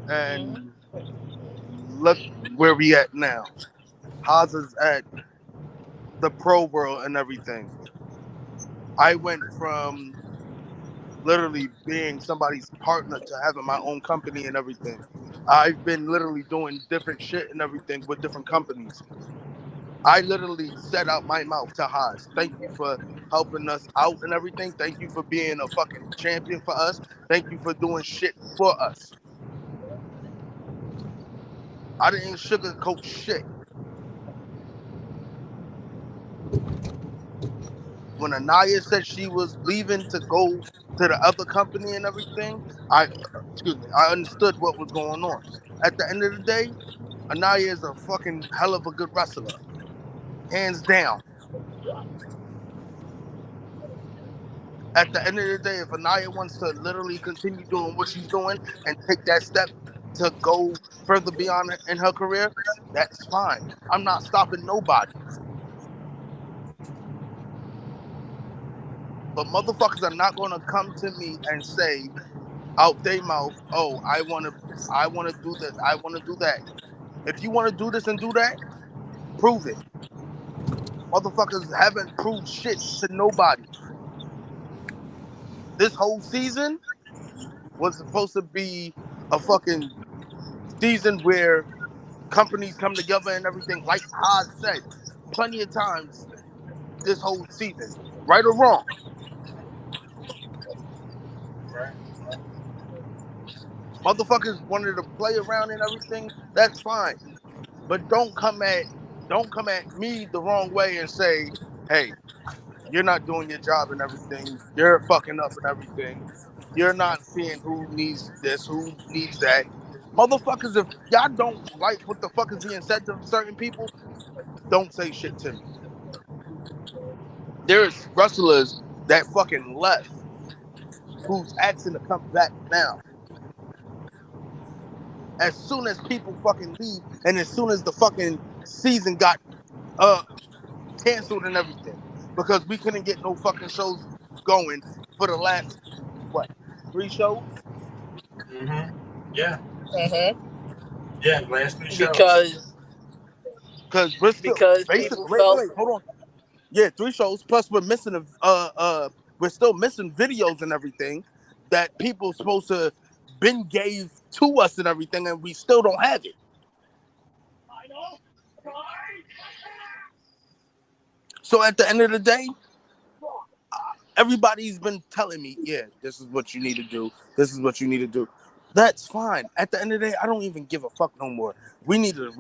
And look where we at now. Haas is at the pro world and everything. I went from literally being somebody's partner to having my own company and everything. I've been literally doing different shit and everything with different companies. I literally said out my mouth to Haas, thank you for helping us out and everything. Thank you for being a fucking champion for us. Thank you for doing shit for us. I didn't sugarcoat shit. When Anaya said she was leaving to go to the other company and everything, I I understood what was going on. At the end of the day, Anaya is a fucking hell of a good wrestler, hands down. At the end of the day, if Anaya wants to literally continue doing what she's doing and take that step to go further beyond in her career, that's fine. I'm not stopping nobody. But motherfuckers are not gonna come to me and say out their mouth, "Oh, I wanna do this, I wanna do that." If you wanna do this and do that, prove it. Motherfuckers haven't proved shit to nobody. This whole season was supposed to be a fucking season where companies come together and everything, like Haas said plenty of times this whole season, right or wrong. Right. Motherfuckers wanted to play around and everything, that's fine. But don't come at me the wrong way and say, hey, you're not doing your job and everything. You're fucking up and everything. You're not seeing who needs this, who needs that. Motherfuckers, if y'all don't like what the fuck is being said to certain people, don't say shit to me. There's wrestlers that fucking left who's asking to come back now. As soon as people fucking leave and as soon as the fucking season got uh canceled and everything because we couldn't get no fucking shows going for the last what 3 shows Yeah. Mm-hmm. Yeah. Last 3 shows. because we're still Because basically people wait, felt, hold on. Yeah, 3 shows plus we're missing we're still missing videos and everything that people supposed to been gave to us and everything, and we still don't have it. So at the end of the day, everybody's been telling me, yeah, this is what you need to do. This is what you need to do. That's fine. At the end of the day, I don't even give a fuck no more. We need to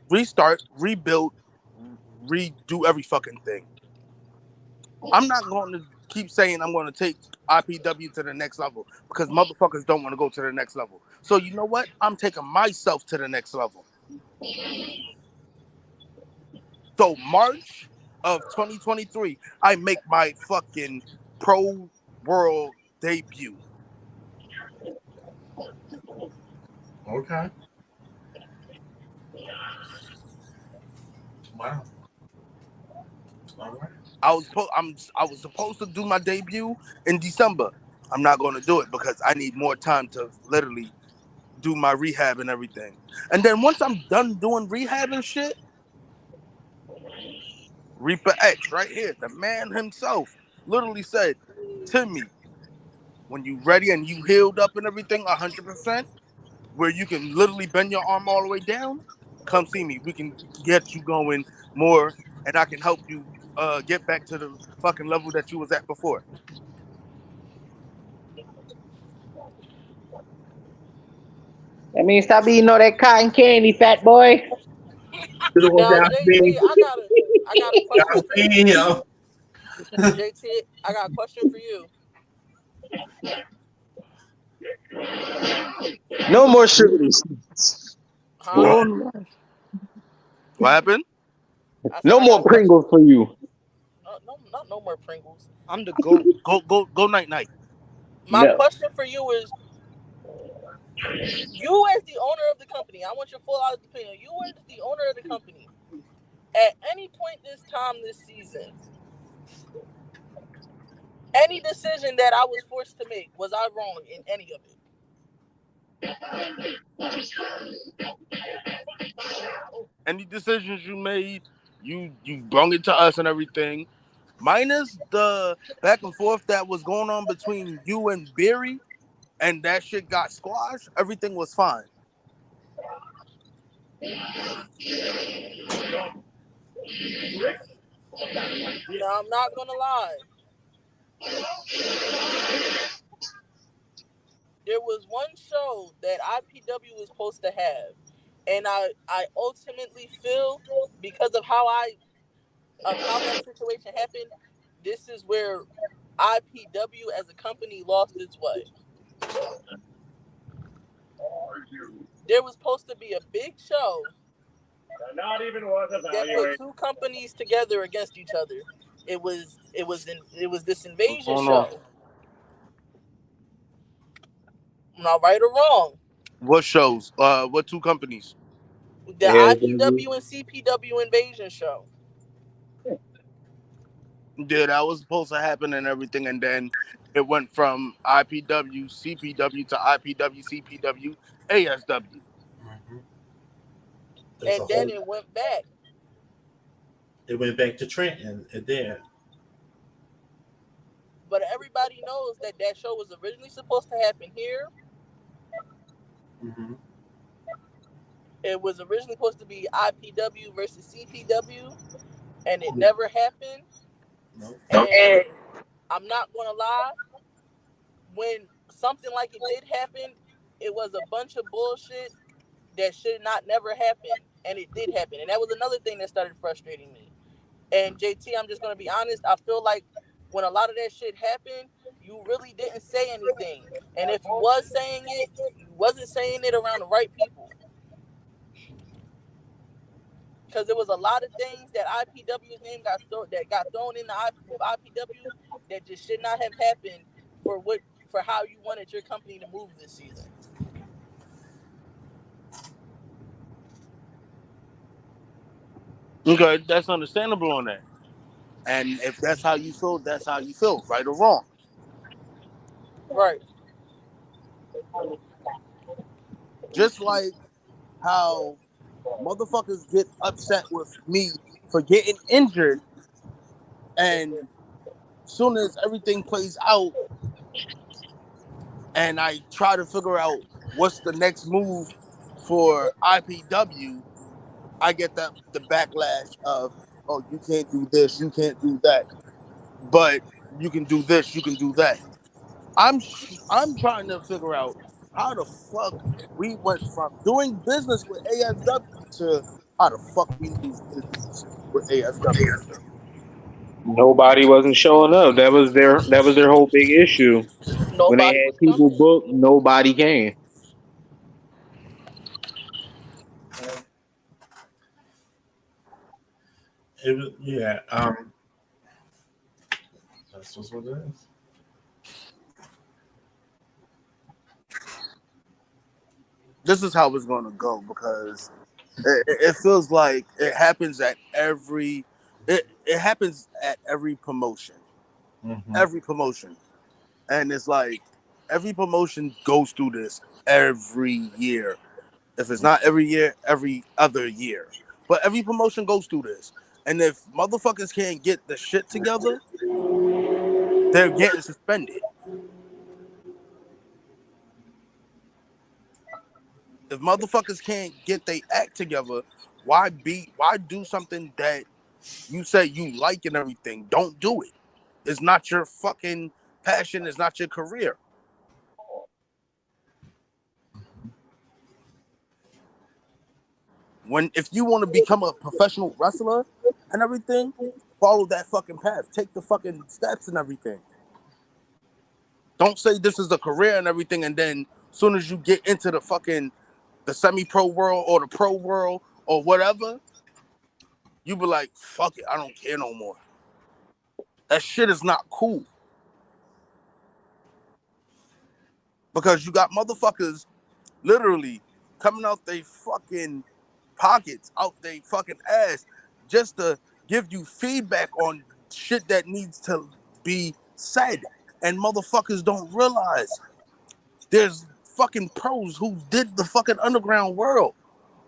restart, rebuild, redo every fucking thing. I'm not going to keep saying I'm going to take IPW to the next level because motherfuckers don't want to go to the next level. So you know what? I'm taking myself to the next level. So March of 2023, I make my fucking pro world debut. Okay. Wow. All right. I was supposed to do my debut in December. I'm not going to do it because I need more time to literally do my rehab and everything. And then once I'm done doing rehab and shit, Reaper X right here, the man himself, literally said, Timmy, when you ready and you healed up and everything 100%, where you can literally bend your arm all the way down, come see me. We can get you going more, and I can help you get back to the fucking level that you was at before. I mean, stop eating all that cotton candy, fat boy. Now, JT, I got a question for you. Yo. JT, I got a question for you. No more sugary. Huh? What happened? I said, No I got more a question. Pringles for you. No more Pringles. I'm the go night night. My No. question for you is, you as the owner of the company, I want your full honest opinion. You as the owner of the company, at any point this time this season, any decision that I was forced to make, was I wrong in any of it? Any decisions you made, you brung it to us and everything. Minus the back and forth that was going on between you and Barry, and that shit got squashed. Everything was fine. Now, I'm not gonna lie. There was one show that IPW was supposed to have, and I ultimately feel, because of how that situation happened, this is where IPW as a company lost its way. There was supposed to be a big show Not even worth that put evaluating. two companies together against each other. It was this invasion What's going on? show. Not right or wrong. What shows? What two companies? The IPW and CPW invasion show. Yeah, that was supposed to happen and everything, and then it went from IPW, CPW to IPW, CPW, ASW. Mm-hmm. And then it went back. It went back to Trenton. It did. But everybody knows that show was originally supposed to happen here. Mm-hmm. It was originally supposed to be IPW versus CPW, and it never happened. Nope. And I'm not gonna lie, when something like it did happen, it was a bunch of bullshit that should not never happen, and it did happen. And that was another thing that started frustrating me. And JT, I'm just gonna be honest, I feel like when a lot of that shit happened, you really didn't say anything. And if you was saying it, you wasn't saying it around the right people. Because there was a lot of things that IPW's name got thrown in the IPW that just should not have happened for how you wanted your company to move this season. Okay, that's understandable on that. And if that's how you feel, that's how you feel, right or wrong. Right. Just like how motherfuckers get upset with me for getting injured, and soon as everything plays out, and I try to figure out what's the next move for IPW, I get the backlash of, oh, you can't do this, you can't do that, but you can do this, you can do that. I'm trying to figure out how the fuck we went from doing business with ASW to how the fuck we lose business with ASW. Nobody wasn't showing up. That was their whole big issue. When they Nobody was had people coming. booked, nobody came. It was, yeah. That's just what it is. This is how it's gonna go because it feels like it happens at it happens at every promotion. Mm-hmm. Every promotion. And it's like every promotion goes through this every year. If it's not every year, every other year. But every promotion goes through this. And if motherfuckers can't get the shit together, they're getting suspended. If motherfuckers can't get their act together, why do something that you say you like and everything? Don't do it. It's not your fucking passion, it's not your career. If you want to become a professional wrestler and everything, follow that fucking path. Take the fucking steps and everything. Don't say this is a career and everything, and then as soon as you get into the semi-pro world or the pro world or whatever, you be like, fuck it, I don't care no more. That shit is not cool. Because you got motherfuckers literally coming out they fucking pockets, out they fucking ass, just to give you feedback on shit that needs to be said. And motherfuckers don't realize there's fucking pros who did the fucking underground world,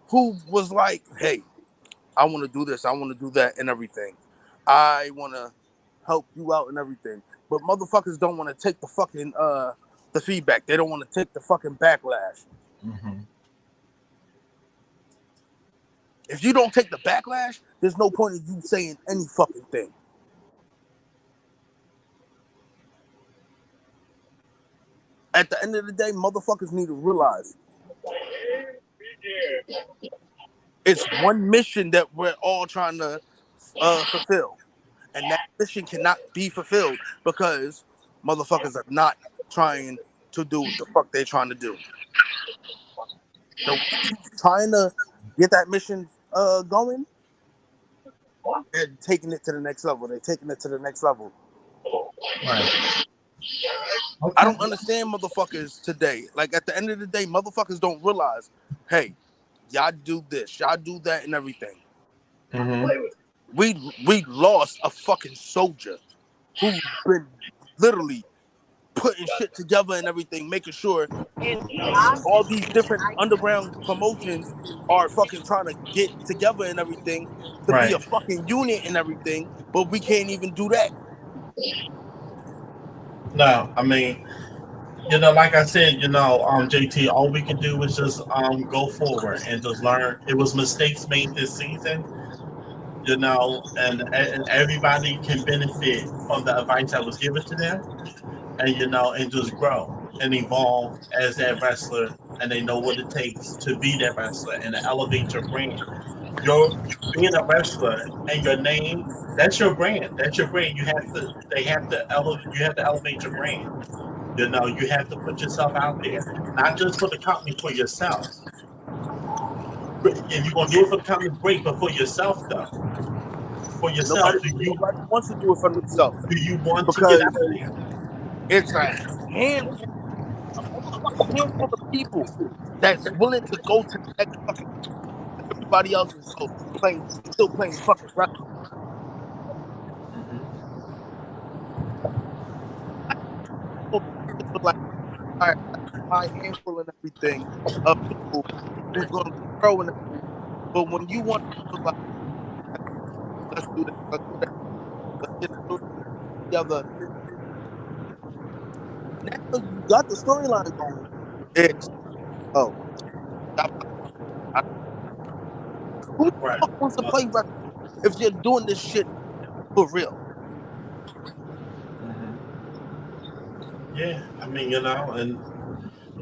who was like, hey, I want to do this, I want to do that and everything. I want to help you out and everything. But motherfuckers don't want to take the fucking the feedback. They don't want to take the fucking backlash. Mm-hmm. If you don't take the backlash, there's no point in you saying any fucking thing. At the end of the day, motherfuckers need to realize it's one mission that we're all trying to fulfill. And that mission cannot be fulfilled because motherfuckers are not trying to do what the fuck they're trying to do. So trying to get that mission going, they're taking it to the next level. They're taking it to the next level. Right. Okay. I don't understand motherfuckers today. Like, at the end of the day, motherfuckers don't realize, hey, y'all do this, y'all do that and everything. Mm-hmm. We lost a fucking soldier who's been literally putting shit together and everything, making sure all these different underground promotions are fucking trying to get together and everything to be a Right. fucking unit and everything, but we can't even do that. No, I mean, like I said, JT, all we can do is just go forward and just learn. It was mistakes made this season, and everybody can benefit from the advice that was given to them, and just grow and evolve as that wrestler, and they know what it takes to be that wrestler and to elevate your brand. Your being a wrestler and your name, that's your brand. That's your brand. You have to elevate your brand. You have to put yourself out there, not just for the company, for yourself. If you're gonna do it for the company, great, but for yourself though. For yourself, Nobody wants to do it for themselves. do you want to Because get out there? it's a handful of people that's willing to go to the next fucking. Everybody else is still playing fucking wrestling. Like, all right, my handful and everything of people who's going to grow and everything. But when you want to, like, let's do this, let's get together, Now you got the storyline going. It's oh, who the Right. fuck wants to play wrestling if you're doing this shit for real? Mhm. Yeah, I mean, and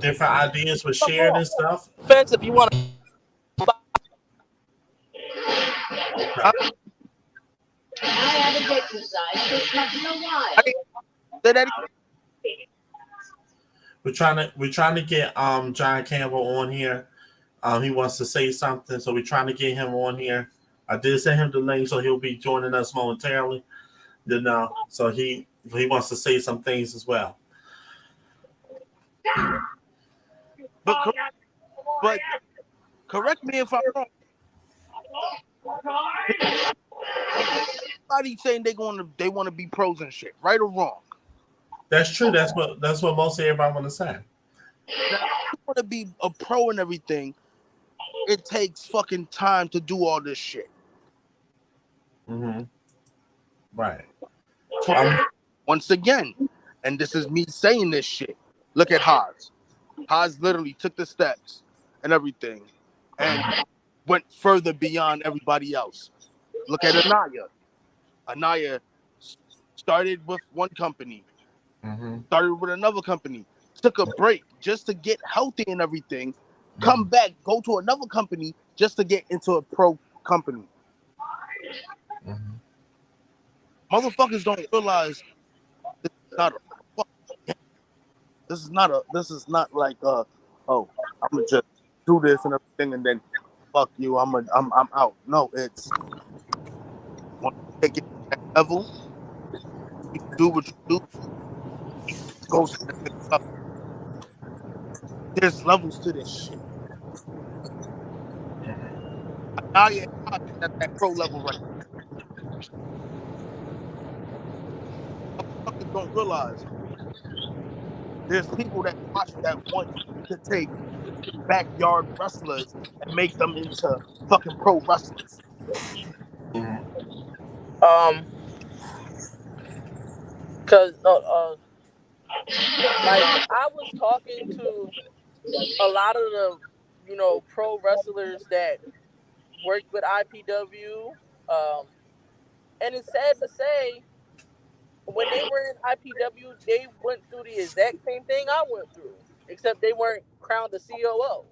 different ideas were shared and stuff. Offense if you want to. I, I haven't exercised this much in a while. I say that We're trying to get John Campbell on here. He wants to say something, so we're trying to get him on here. I did send him the link, so he'll be joining us momentarily. So he wants to say some things as well. but correct me if I'm wrong. Everybody saying they want to be pros and shit, right or wrong. That's true. That's what most everybody want to say. Now, if you want to be a pro and everything, it takes fucking time to do all this shit. Mm-hmm. Right. Once again, and this is me saying this shit. Look at Haas. Haas literally took the steps and everything, and went further beyond everybody else. Look at Anaya. Anaya started with one company, started with another company, took a break just to get healthy and everything, come back, go to another company just to get into a pro company. Motherfuckers don't realize this is not like oh, I'm gonna just do this and everything and then fuck you, I'm out. No, it's when you take it to that level, you do what you do, go to the next level. There's levels to this shit. Now you're at that pro level right now. Motherfuckers don't realize there's people that watch that want to take backyard wrestlers and make them into fucking pro wrestlers. Cause like I was talking to a lot of the pro wrestlers that worked with IPW, and it's sad to say when they were in IPW they went through the exact same thing I went through, except they weren't crowned the COO.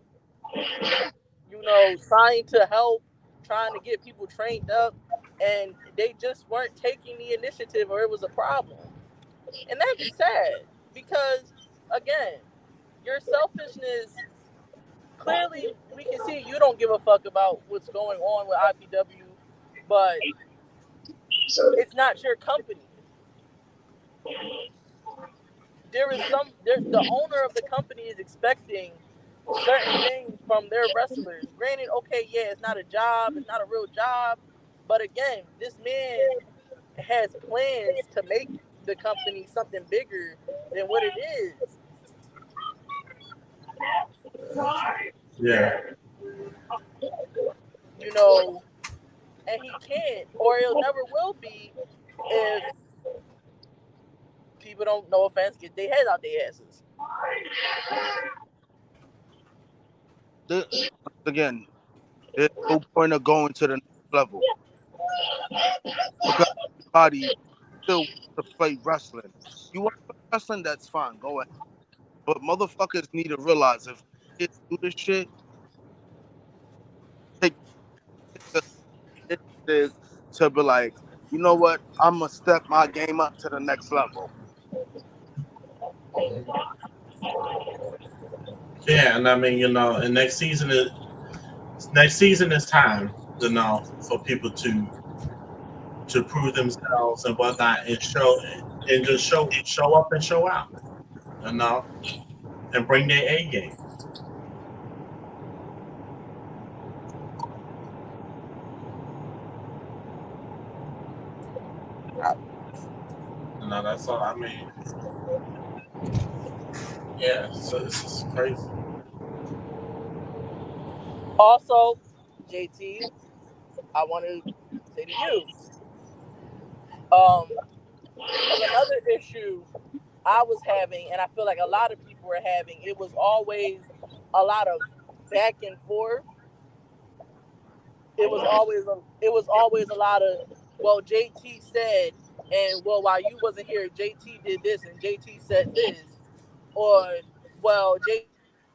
Trying to help, trying to get people trained up, and they just weren't taking the initiative, or it was a problem. And that's sad because, again, your selfishness, clearly we can see you don't give a fuck about what's going on with IPW, but it's not your company. The owner of the company is expecting certain things from their wrestlers. Granted, okay, yeah, it's not a job, it's not a real job, but again, this man has plans to make the company something bigger than what it is. Yeah. And he can't, or it never will be, if people don't, no offense, get their heads out their asses. Again, there's no point of going to the next level because everybody still wants to play wrestling. You want to play wrestling? That's fine, go ahead. But motherfuckers need to realize if kids do this shit, take the initiative to be like, you know what? I'm gonna step my game up to the next level. Yeah, and I mean, and next season is time, for people to prove themselves and whatnot, and just show up and show out, and bring their A game. That's all I mean. Yeah, so this is crazy. Also, JT, I want to say to you, because another issue I was having, and I feel like a lot of people were having, it was always a lot of back and forth. It was always a lot of, well, JT said, and well, while you wasn't here, JT did this and JT said this, or well,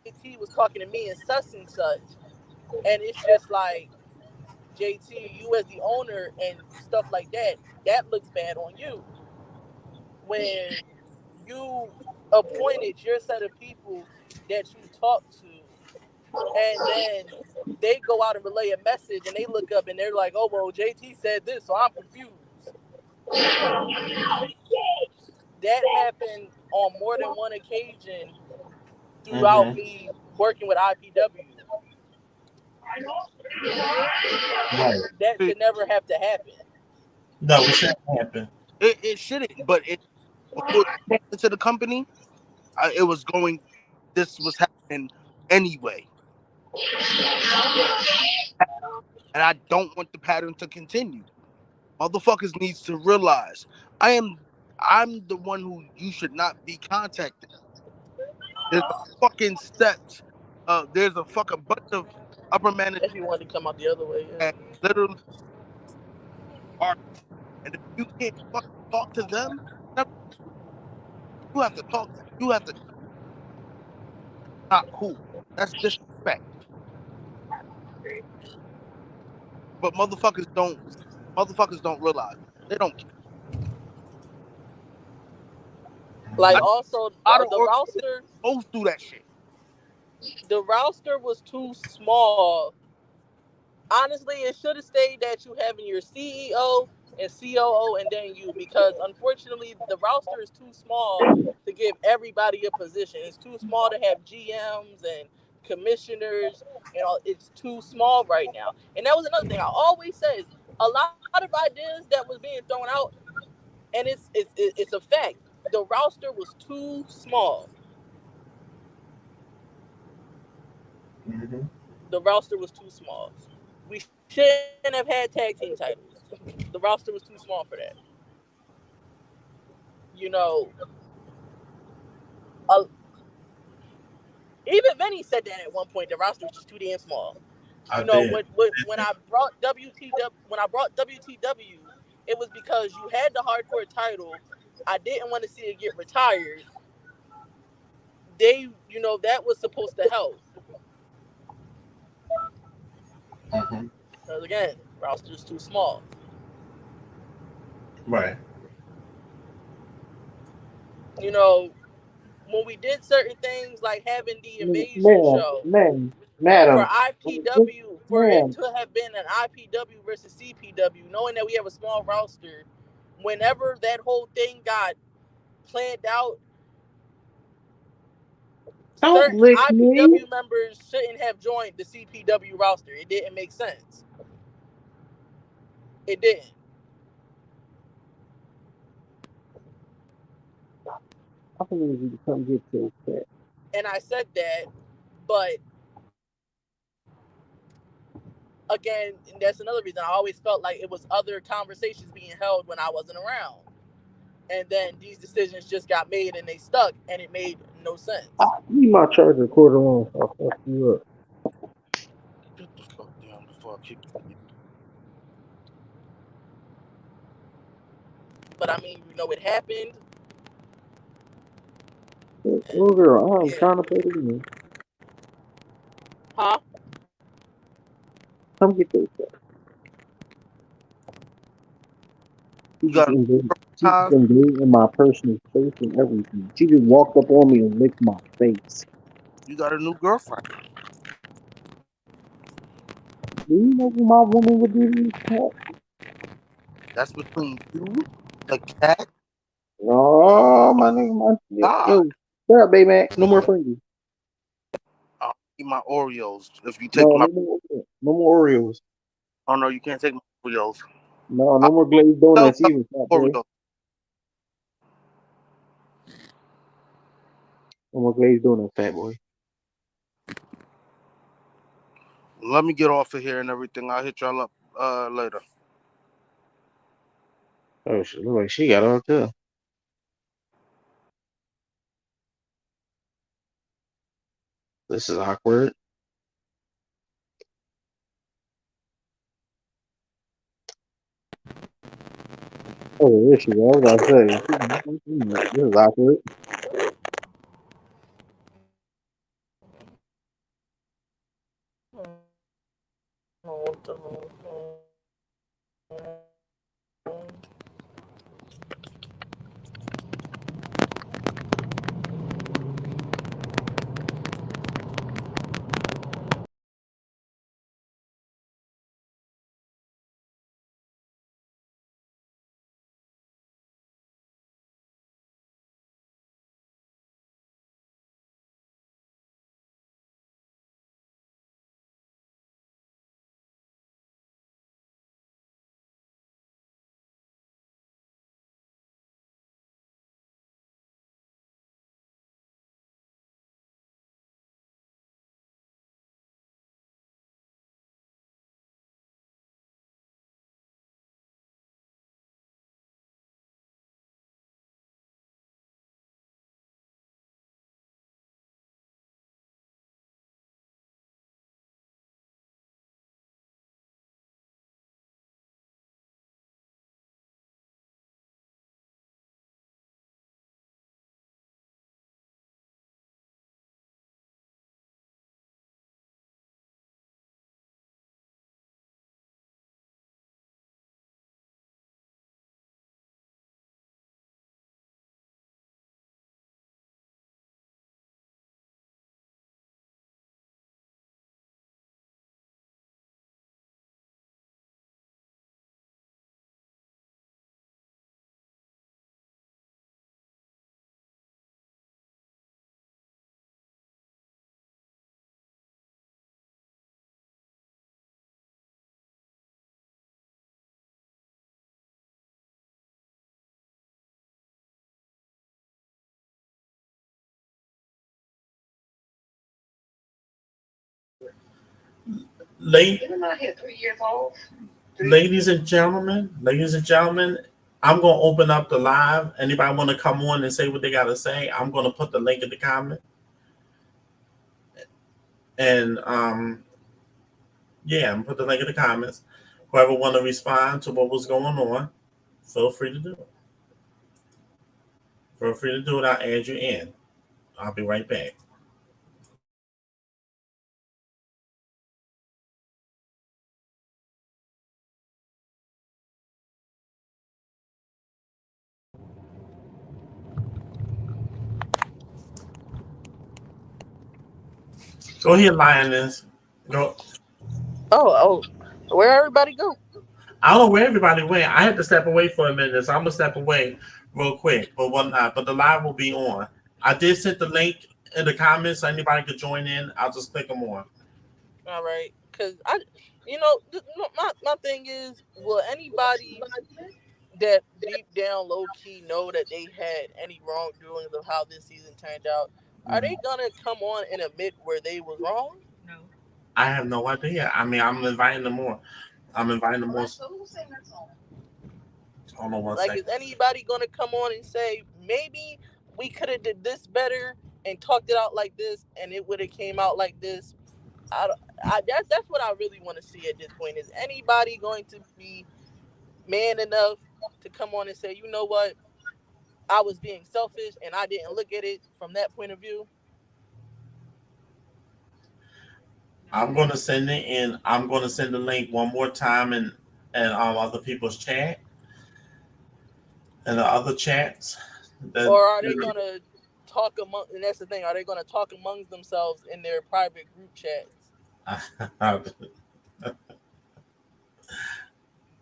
JT was talking to me and such, and it's just like, JT, you as the owner and stuff like that, that looks bad on you when you appointed your set of people that you talk to, and then they go out and relay a message and they look up and they're like, oh, well, JT said this, so I'm confused. That happened on more than one occasion throughout me working with IPW. Right. That should never have to happen. No, it shouldn't happen. It shouldn't, but before you came into the company, this was happening anyway. And I don't want the pattern to continue. Motherfuckers needs to realize I'm the one who you should not be contacting. There's a fucking steps. There's a fucking bunch of upper management. If you want to come out the other way, yeah. And literally are, and if you can't fucking talk to them, you have to talk. You have to. Not cool. That's disrespect. But motherfuckers don't realize. They don't care. Like also the roster goes through that shit. The roster was too small. Honestly, it should have stayed that you having your CEO and COO and then you, because unfortunately the roster is too small to give everybody a position. It's too small to have GMs and commissioners. You know, it's too small right now. And that was another thing I always said. A lot of ideas that was being thrown out, and it's a fact. The roster was too small. Mm-hmm. The roster was too small. We shouldn't have had tag team titles. The roster was too small for that. You know, even Vinny said that at one point. The roster was just too damn small. You know, when I brought WTW, it was because you had the hardcore title. I didn't want to see it get retired. That was supposed to help. Mm-hmm. Because again, roster's too small. Right. You know, when we did certain things like having the Invasion show Madam, for IPW, for it to have been an IPW versus CPW, knowing that we have a small roster, whenever that whole thing got planned out, certain IPW members shouldn't have joined the CPW roster. It didn't make sense. It didn't. I think we need to come get this. And I said that, but again, that's another reason I always felt like it was other conversations being held when I wasn't around. And then these decisions just got made and they stuck, and it made no sense. Leave my charger cord on, so I'll fuck you up. Get the fuck down before I kick you. But I mean, it happened. Oh, girl, I'm trying to play the game. Huh? Come get this stuff. She just invaded in my personal space and everything. She just walked up on me and licked my face. You got a new girlfriend. Do you know what my woman would do to this cat? That's between you, the cat. Oh, my nigga, yo, shut up, baby. No more Pringles. I'll eat my Oreos if you take no more Oreos. Oh no, you can't take my Oreos. No more glazed donuts either. Oreos. No more glazed donuts, fat boy. Let me get off of here and everything. I'll hit y'all up later. Oh, she look like she got on too. This is awkward. Oh, there she go. I was about to say, this is awkward. Ladies ladies and gentlemen, I'm gonna open up the live. Anybody want to come on and say what they gotta say? I'm gonna put the link in the comment, and yeah, I'm put the link in the comments. Whoever want to respond to what was going on, feel free to do it. Feel free to do it. I'll add you in. I'll be right back. Go ahead, Lioness. Go. Oh, where everybody go? I don't know where everybody went. I had to step away for a minute, so I'm gonna step away real quick. But whatnot. But the live will be on. I did send the link in the comments so anybody could join in. I'll just click them on. All right, because my thing is, will anybody that deep down, low key, know that they had any wrongdoings of how this season turned out? Are they gonna come on and admit where they was wrong? I have no idea. I mean, I'm inviting them more. I'm inviting them more. Hold on one Like, second. is anybody gonna come on and say maybe we could have did this better and talked it out like this, and it would have came out like this? That's what I really want to see at this point. Is anybody going to be man enough to come on and say, you know what, I was being selfish and I didn't look at it from that point of view? I'm gonna send it in. I'm gonna send the link one more time and other people's chat and the other chats. Or are they gonna talk among? And that's the thing. Are they gonna talk amongst themselves in their private group chats?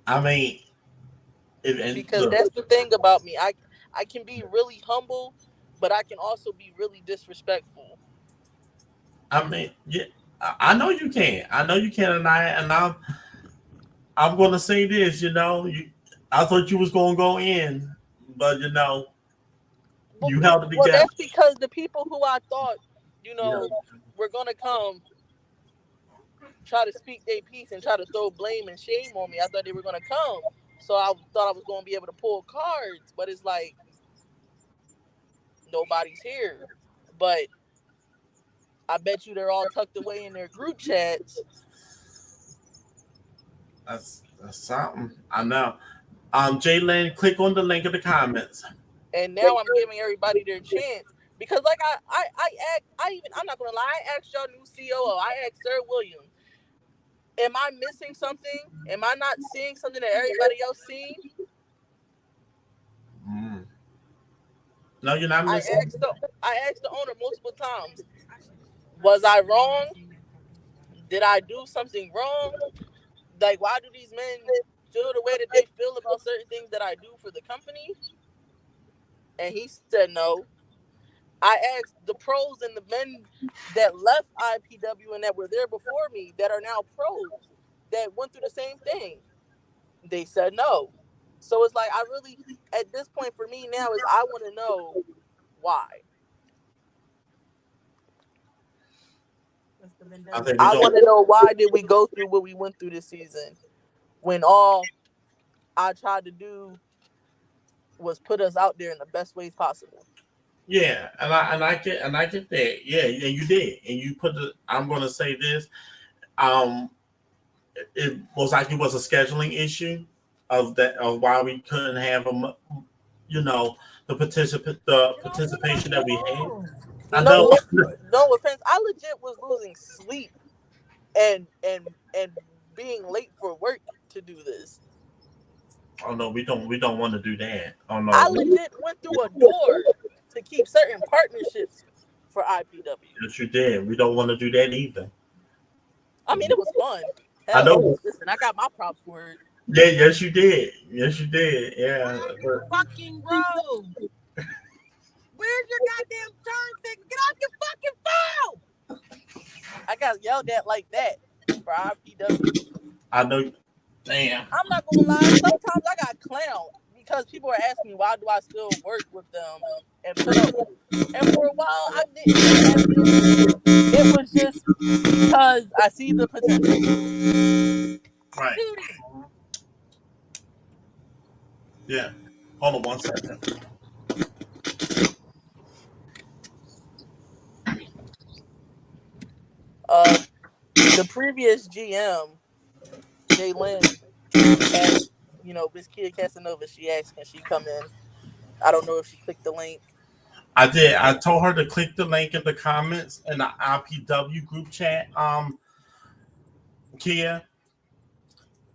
I mean, because that's the thing about me. I can be really humble, but I can also be really disrespectful. I mean, yeah, I know you can. I know you can, and I'm gonna say this. I thought you was gonna go in, but you held it together. Well, that's because the people who I thought, were gonna come try to speak their piece and try to throw blame and shame on me. I thought they were gonna come, so I thought I was gonna be able to pull cards. But it's like, nobody's here. But I bet you they're all tucked away in their group chats. That's something. I know. Jalen, click on the link in the comments. And now I'm giving everybody their chance because, like I'm not gonna lie, I asked y'all new COO. I asked Sir William, am I missing something? Am I not seeing something that everybody else seen? No, you're not missing. I asked the owner multiple times. Was I wrong? Did I do something wrong? Like, why do these men feel the way that they feel about certain things that I do for the company? And he said no. I asked the pros and the men that left IPW and that were there before me that are now pros that went through the same thing. They said no. So it's like, I really, at this point for me now, is I want to know why. I want to know why did we go through what we went through this season when all I tried to do was put us out there in the best ways possible. Yeah, and I get that. Yeah, and you did, and you put the. I'm going to say this. It most likely was a scheduling issue of why we couldn't have the participation that we had. I know. No offense, I legit was losing sleep and being late for work to do this. Oh no, we don't want to do that. Oh no, I legit went through a door to keep certain partnerships for IPW. Yes, you did. We don't want to do that either. I mean, it was fun. Hell, I know. Listen, I got my props for it. Yeah, yes, you did. Yes, you did. Yeah. Fucking road. Where's your goddamn turn signal? Get off your fucking phone! I got yelled at like that for IPW. I know. Damn. I'm not gonna lie. Sometimes I got clowned because people are asking me why do I still work with them and put up. And for a while, I didn't. It was just because I see the potential. Right. Yeah. Hold on 1 second. The previous GM, Jay Lynn, asked, this kid Casanova, she asked, can she come in? I don't know if she clicked the link. I did. I told her to click the link in the comments in the IPW group chat. Kia,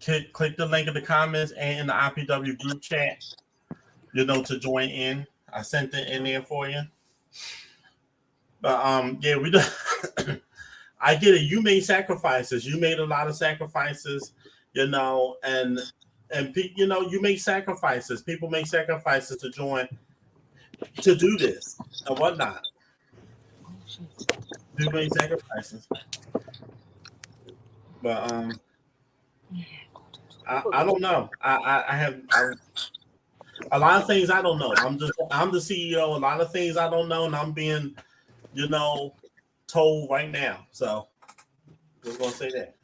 click the link in the comments and in the IPW group chat, to join in. I sent it in there for you. But yeah, we I get it. You made sacrifices. You made a lot of sacrifices, and you make sacrifices. People make sacrifices to join, to do this and whatnot. You make sacrifices. But I don't know. I have a lot of things I don't know. I'm the CEO. A lot of things I don't know, and I'm being, told right now. So just gonna say that.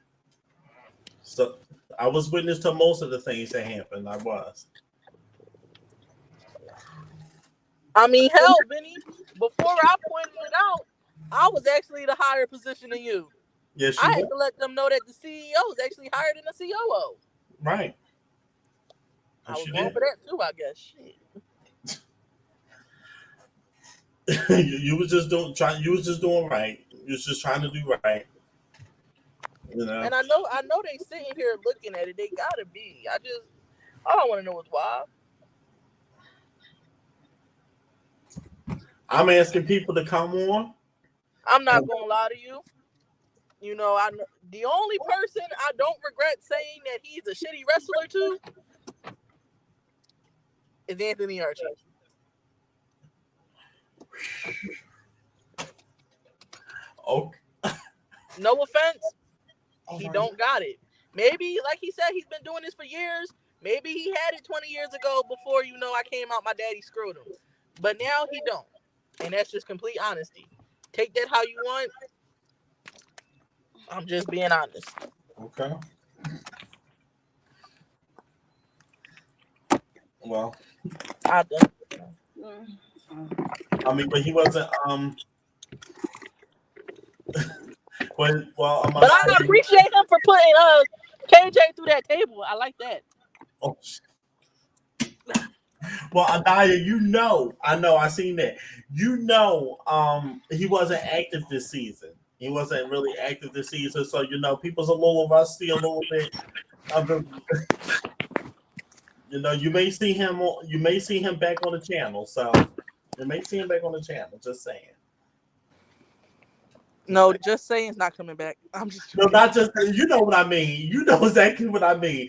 So I was witness to most of the things that happened. I was. I mean, hell, Vinny, before I pointed it out, I was actually the higher position than you. Yes, I had to let them know that the CEO is actually higher than the COO. Right. I was wrong for that too, I guess. Shit. You was just doing right. You was just trying to do right. And I know they sitting here looking at it. They gotta be. All I want to know is why. I'm asking people to come on. I'm not gonna lie to you. The only person I don't regret saying that he's a shitty wrestler to is Anthony Archer. Okay. No offense, he don't got it. Maybe, like he said, he's been doing this for years. Maybe he had it 20 years ago before, I came out my daddy screwed him. But now he don't. And that's just complete honesty. Take that how you want. I'm just being honest. Okay. Well, I don't. I mean, but he wasn't. But I appreciate him for putting KJ through that table. I like that. Oh, well, Anaya, I seen that. He wasn't active this season. He wasn't really active this season, so people's a little rusty, a little bit. You may see him. You may see him back on the channel. So you may see him back on the channel. Just saying. No, just saying it's not coming back. I'm just no, not just. You know what I mean. You know exactly what I mean.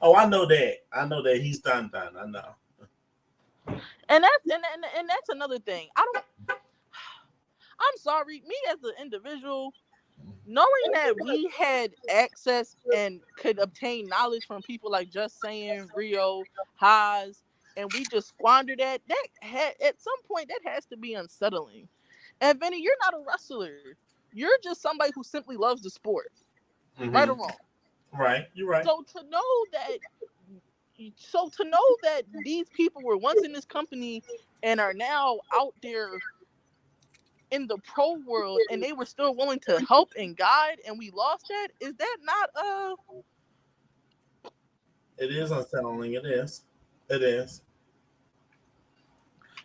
Oh, I know that. I know that he's done. I know. And that's another thing. I'm sorry. Me as an individual, knowing that we had access and could obtain knowledge from people like Just Saying, Rio, Haas, and we just squandered that. At some point that has to be unsettling. And Vinny, you're not a wrestler. You're just somebody who simply loves the sport. Mm-hmm. Right or wrong? Right, you're right. So to know that these people were once in this company and are now out there in the pro world and they were still willing to help and guide and we lost that, is that not It is unsettling. It is.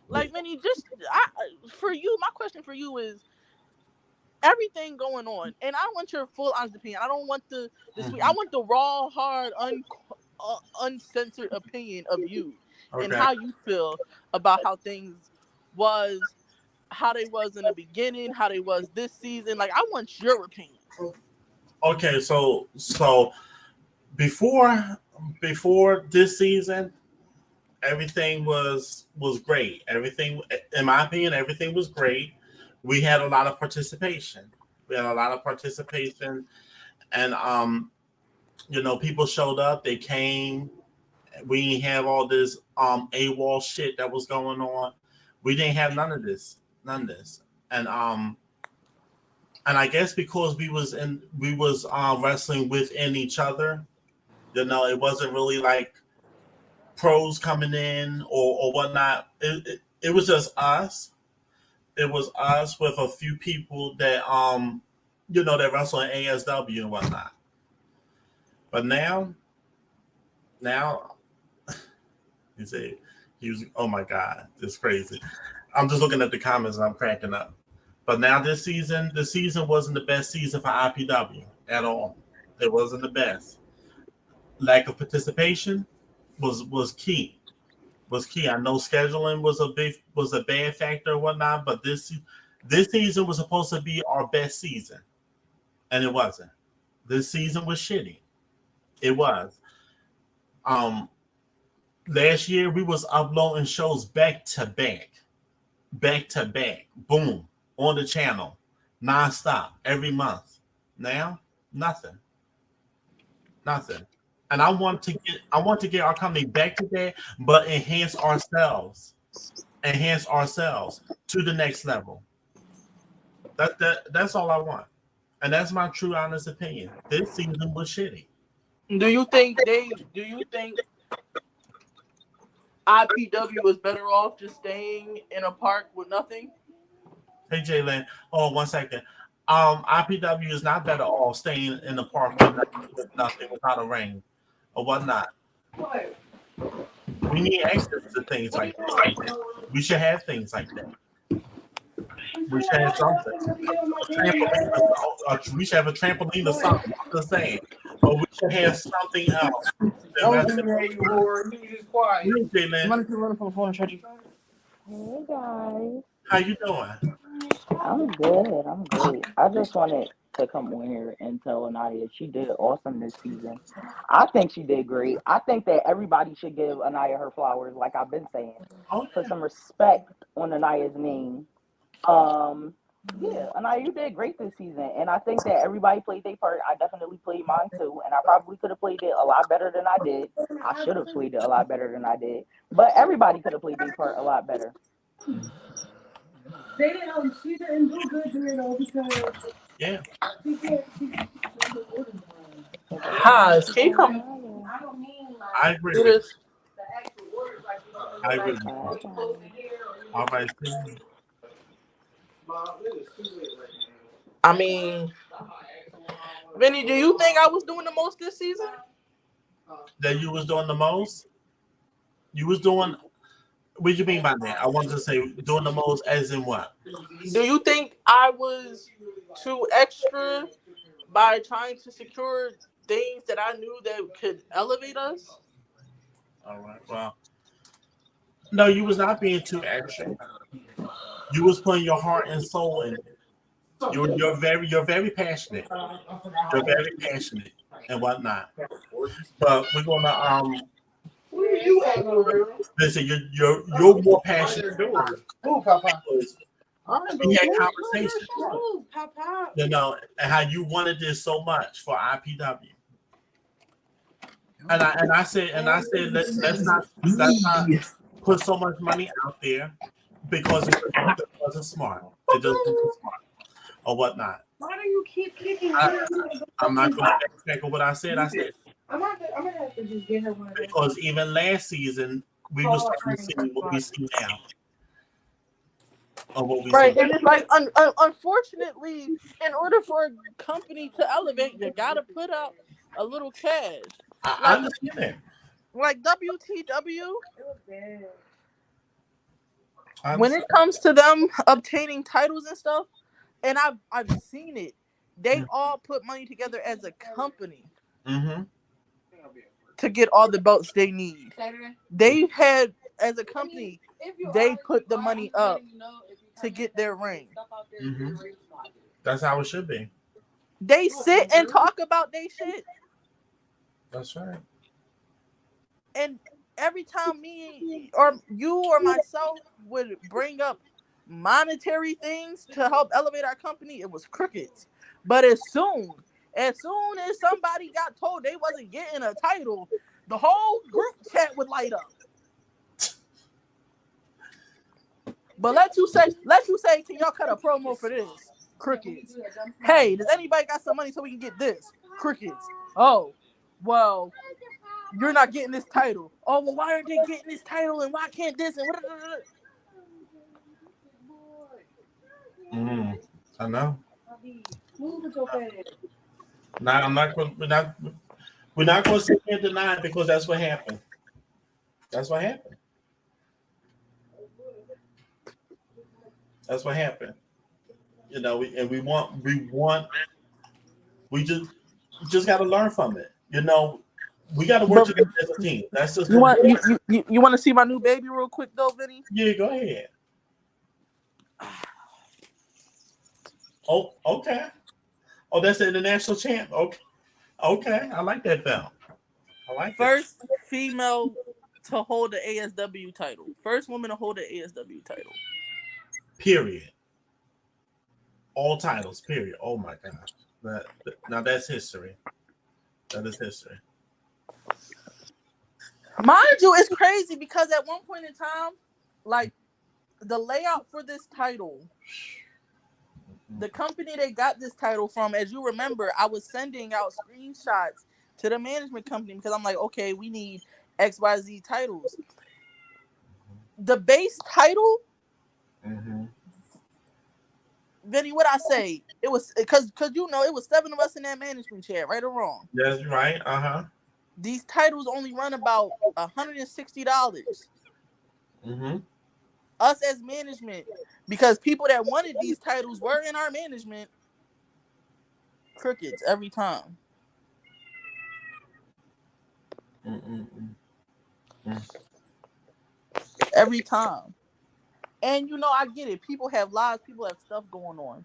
Like, Vinny, for you, my question for you is everything going on, and I want your full honest opinion. I don't want the sweet. I want the raw, hard, uncensored opinion of you and how you feel about how things was, how they was in the beginning, how they was this season. Like, I want your opinion. Okay, so before this season, everything was great. Everything, in my opinion, everything was great. We had a lot of participation. And people showed up. They came. We didn't have all this AWOL shit that was going on. We didn't have none of this. And I guess because we was wrestling within each other, it wasn't really like pros coming in or whatnot. It was just us. It was us with a few people that that wrestle in ASW and whatnot. But now he said he was, oh my God, it's crazy. I'm just looking at the comments and I'm cracking up. But now the season wasn't the best season for IPW at all. It wasn't the best. Lack of participation was key. I know scheduling was a bad factor or whatnot, but this season was supposed to be our best season, and it wasn't. This season was shitty. It was. Last year we was uploading shows back to back, boom, on the channel, nonstop every month. Now, nothing. And I want to get our company back to that, but enhance ourselves to the next level. That's all I want, and that's my true, honest opinion. This season was shitty. Do you think IPW was better off just staying in a park with nothing? Hey Jalen, hold on 1 second. IPW is not better off staying in the park with nothing, without a ring or whatnot. We need access to things like that. We should have things like that. We should have something. We should have a trampoline or something. I'm just saying. But we should have something else. Hey guys. How you doing? I'm good. I'm great. I just wanted to come on here and tell Anaya she did awesome this season. I think she did great. I think that everybody should give Anaya her flowers, like I've been saying. Put some respect on Anaya's name. Yeah, Anaya, you did great this season, and I think that everybody played their part. I definitely played mine too, and I probably could have played it a lot better than I did. I should have played it a lot better than I did, but everybody could have played their part a lot better. They didn't. She didn't do good during though because yeah. Haas, can you come? I don't mean like. I agree. The actual words, like I agree. All right. I mean, Vinny, do you think I was doing the most this season? That you was doing the most? You was doing. What do you mean by that? I wanted to say doing the most, as in what? Do you think I was too extra by trying to secure things that I knew that could elevate us? All right. Well, no, you was not being too extra. You was putting your heart and soul in it. You're very passionate. You're very passionate and whatnot. But we're gonna listen. You're more passionate. We had conversations. You know, and how you wanted this so much for IPW. And I said let's not put so much money out there because it wasn't smart. It just wasn't smart or whatnot. Why do you keep kicking? I'm not going to back on what I said. I said I'm gonna have to just get her one of those. because even last season we were starting to see what we see now. Or what we Right, see. and it's like, unfortunately, in order for a company to elevate, you gotta put out a little cash. I understand that. Like WTW, I when it comes to them obtaining titles and stuff, and I've seen it, they all put money together as a company to get all the belts they need. They had, as a company, they put the money up to get their ring. That's how it should be. They sit and talk about their shit. That's right. And every time me or you or myself would bring up monetary things to help elevate our company, it was crickets. But as soon as somebody got told they wasn't getting a title, the whole group chat would light up. But let you say, can y'all cut a promo for this? Crickets. Hey, does anybody got some money so we can get this? Crickets. Oh, well, you're not getting this title. Oh, well, why aren't they getting this title and why can't this? And I know. Now I'm not going. We're not going to sit here and deny it because that's what happened. That's what happened. That's what happened. You know, we just got to learn from it. You know, we got to work together as a team. That's just you want to see my new baby real quick though, Vinny? Yeah, go ahead. Oh, okay. Oh, that's the international champ. Okay. I like that belt. I like first female to hold the ASW title. First woman to hold the ASW title. Period. All titles. Period. Oh my gosh. Now that's history. That is history. Mind you, it's crazy because at one point in time, like the layout for this title, the company they got this title from, as you remember, I was sending out screenshots to the management company because I'm like, okay, we need XYZ titles. The base title, Vinny, what I say? It was because you know it was 7 of us in that management chair, right or wrong? That's right. These titles only run about $160. Us as management, because people that wanted these titles were in our management. Crickets every time. Every time. And you know, I get it. People have lives, people have stuff going on.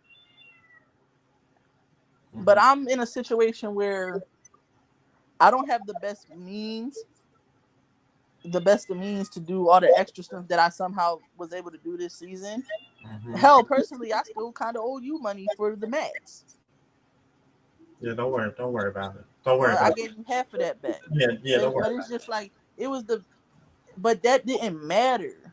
But I'm in a situation where I don't have the best means to do all the extra stuff that I somehow was able to do this season. Hell, personally, I still kind of owe you money for the match. Yeah, don't worry about it. Don't worry about I gave you half of that back. Yeah, don't worry. But it's just like but that didn't matter.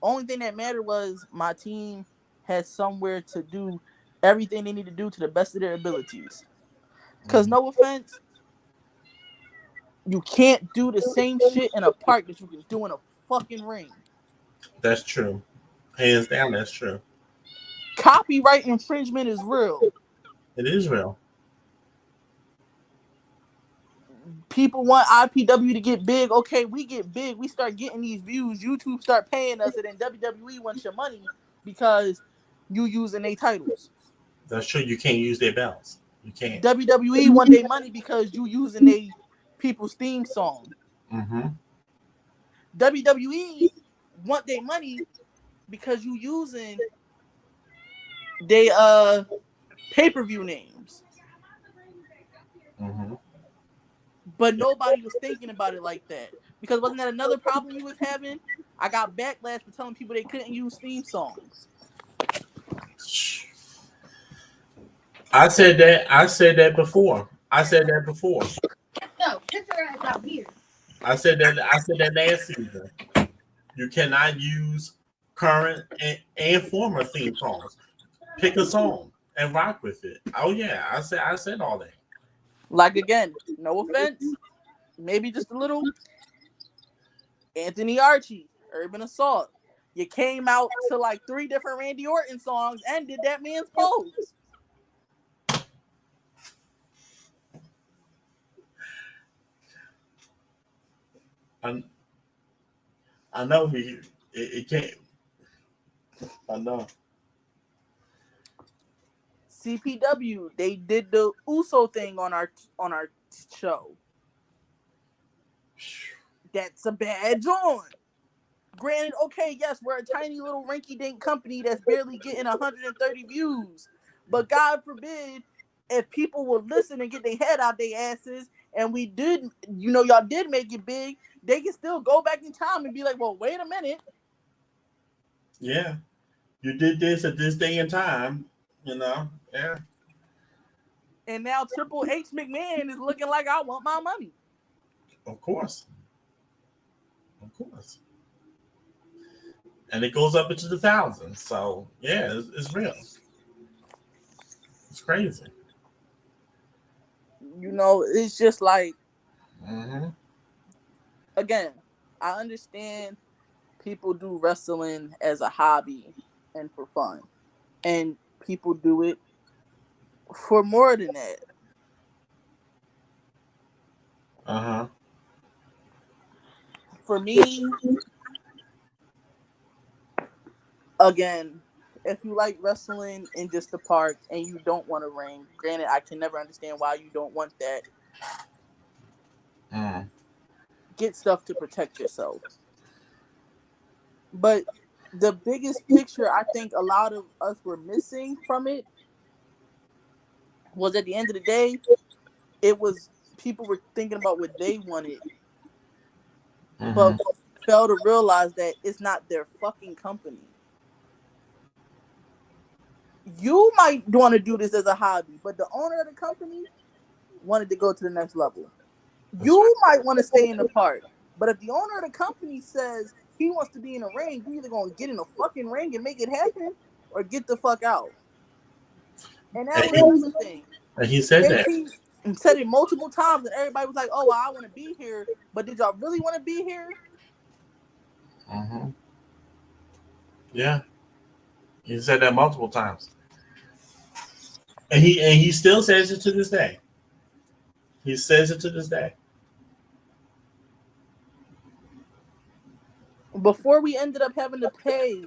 Only thing that mattered was my team had somewhere to do everything they need to do to the best of their abilities. Because no offense, you can't do the same shit in a park that you can do in a fucking ring. That's true. Hands down, that's true. copyright infringement is real. It is real. People want IPW to get big. Okay, we get big. We start getting these views. YouTube start paying us, and then WWE wants your money because you using their titles. That's true. You can't use their belts. You can't. WWE want their money because you using their people's theme song. Mm-hmm. WWE want their money because you using they pay-per-view names. Mm-hmm. But nobody was thinking about it like that. Because wasn't that another problem you was having? I got backlash for telling people they couldn't use theme songs. I said that before. No, get your ass out here. I said that last season. You cannot use current and former theme songs. Pick a song and rock with it. Oh yeah, I said all that. Like again, no offense, maybe just a little. Anthony Archie, Urban Assault. You came out to like 3 different Randy Orton songs and did that man's pose. I know it can't. I know. CPW, they did the Uso thing on our show. That's a bad joint. Granted, okay, yes, we're a tiny little rinky-dink company that's barely getting 130 views. But God forbid, if people would listen and get their head out their asses, and we did, y'all did make it big, they can still go back in time and be like, well, wait a minute. Yeah. You did this at this day and time, yeah. And now Triple H McMahon is looking like I want my money. Of course. And it goes up into the thousands. So, yeah, it's real. It's crazy. It's just like, mm-hmm. Again, I understand people do wrestling as a hobby and for fun. And people do it for more than that. Uh-huh. For me, again, if you like wrestling in just the park and you don't want to ring, granted, I can never understand why you don't want that. Get stuff to protect yourself. But the biggest picture I think a lot of us were missing from it was at the end of the day, it was people were thinking about what they wanted, but failed to realize that it's not their fucking company. You might want to do this as a hobby, but the owner of the company wanted to go to the next level. You might want to stay in the park, but if the owner of the company says he wants to be in a ring, you're either going to get in a fucking ring and make it happen or get the fuck out. And that was the thing. And he said that. And said it multiple times, and everybody was like, oh, well, I want to be here, but did y'all really want to be here? Mm-hmm. Yeah. He said that multiple times. And he still says it to this day. He says it to this day. Before we ended up having to pay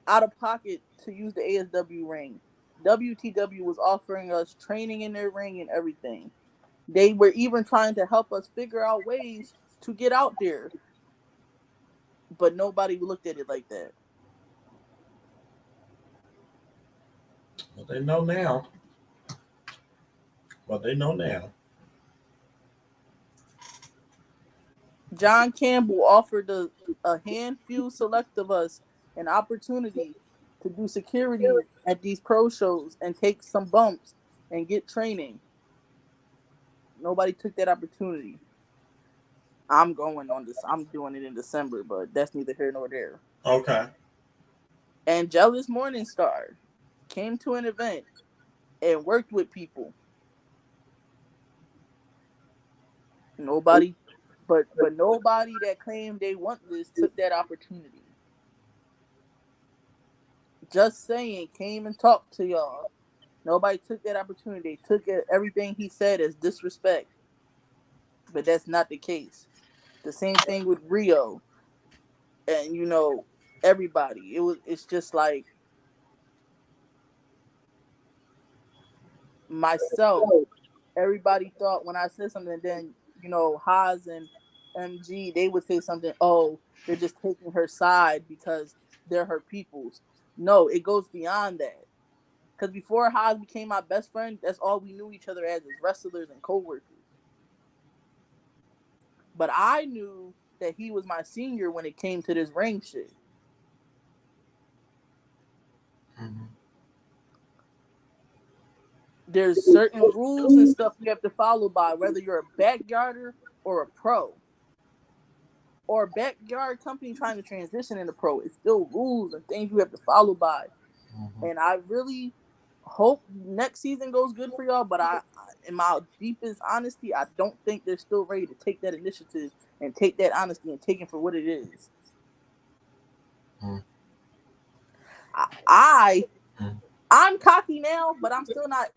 out of pocket to use the ASW ring, WTW was offering us training in their ring and everything. They were even trying to help us figure out ways to get out there. But nobody looked at it like that. Well, they know now. John Campbell offered a handful select of us an opportunity to do security at these pro shows and take some bumps and get training. Nobody took that opportunity. I'm going on this. I'm doing it in December, but that's neither here nor there. Okay. Angelus Morningstar came to an event and worked with people. Nobody, but nobody that claimed they want this took that opportunity. Just saying, came and talked to y'all. Nobody took that opportunity. They took everything he said as disrespect. But that's not the case. The same thing with Rio and everybody. It's just like myself. Everybody thought when I said something, then Haas and MG, they would say something. Oh, they're just taking her side because they're her peoples. No, it goes beyond that. Because before Haas became my best friend, that's all we knew each other as wrestlers and co-workers. But I knew that he was my senior when it came to this ring shit. Mm-hmm. There's certain rules and stuff you have to follow by, whether you're a backyarder or a pro. Or a backyard company trying to transition into pro. It's still rules and things you have to follow by. Mm-hmm. And I really hope next season goes good for y'all, but in my deepest honesty, I don't think they're still ready to take that initiative and take that honesty and take it for what it is. Mm. I'm cocky now, but I'm still not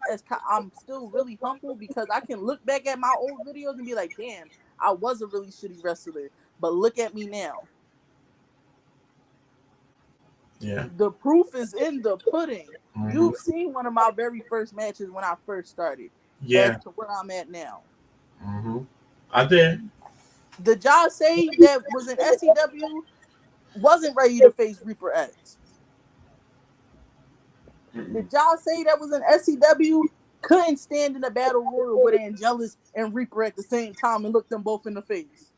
I'm still really humble because I can look back at my old videos and be like, damn, I was a really shitty wrestler, but look at me now. Yeah. The proof is in the pudding. Mm-hmm. You've seen one of my very first matches when I first started. Yeah. As to where I'm at now. Mm-hmm. I did. The Josh Say that was in SCW wasn't ready to face Reaper X. The Josh Say that was in SCW couldn't stand in a battle royal with Angelus and Reaper at the same time and look them both in the face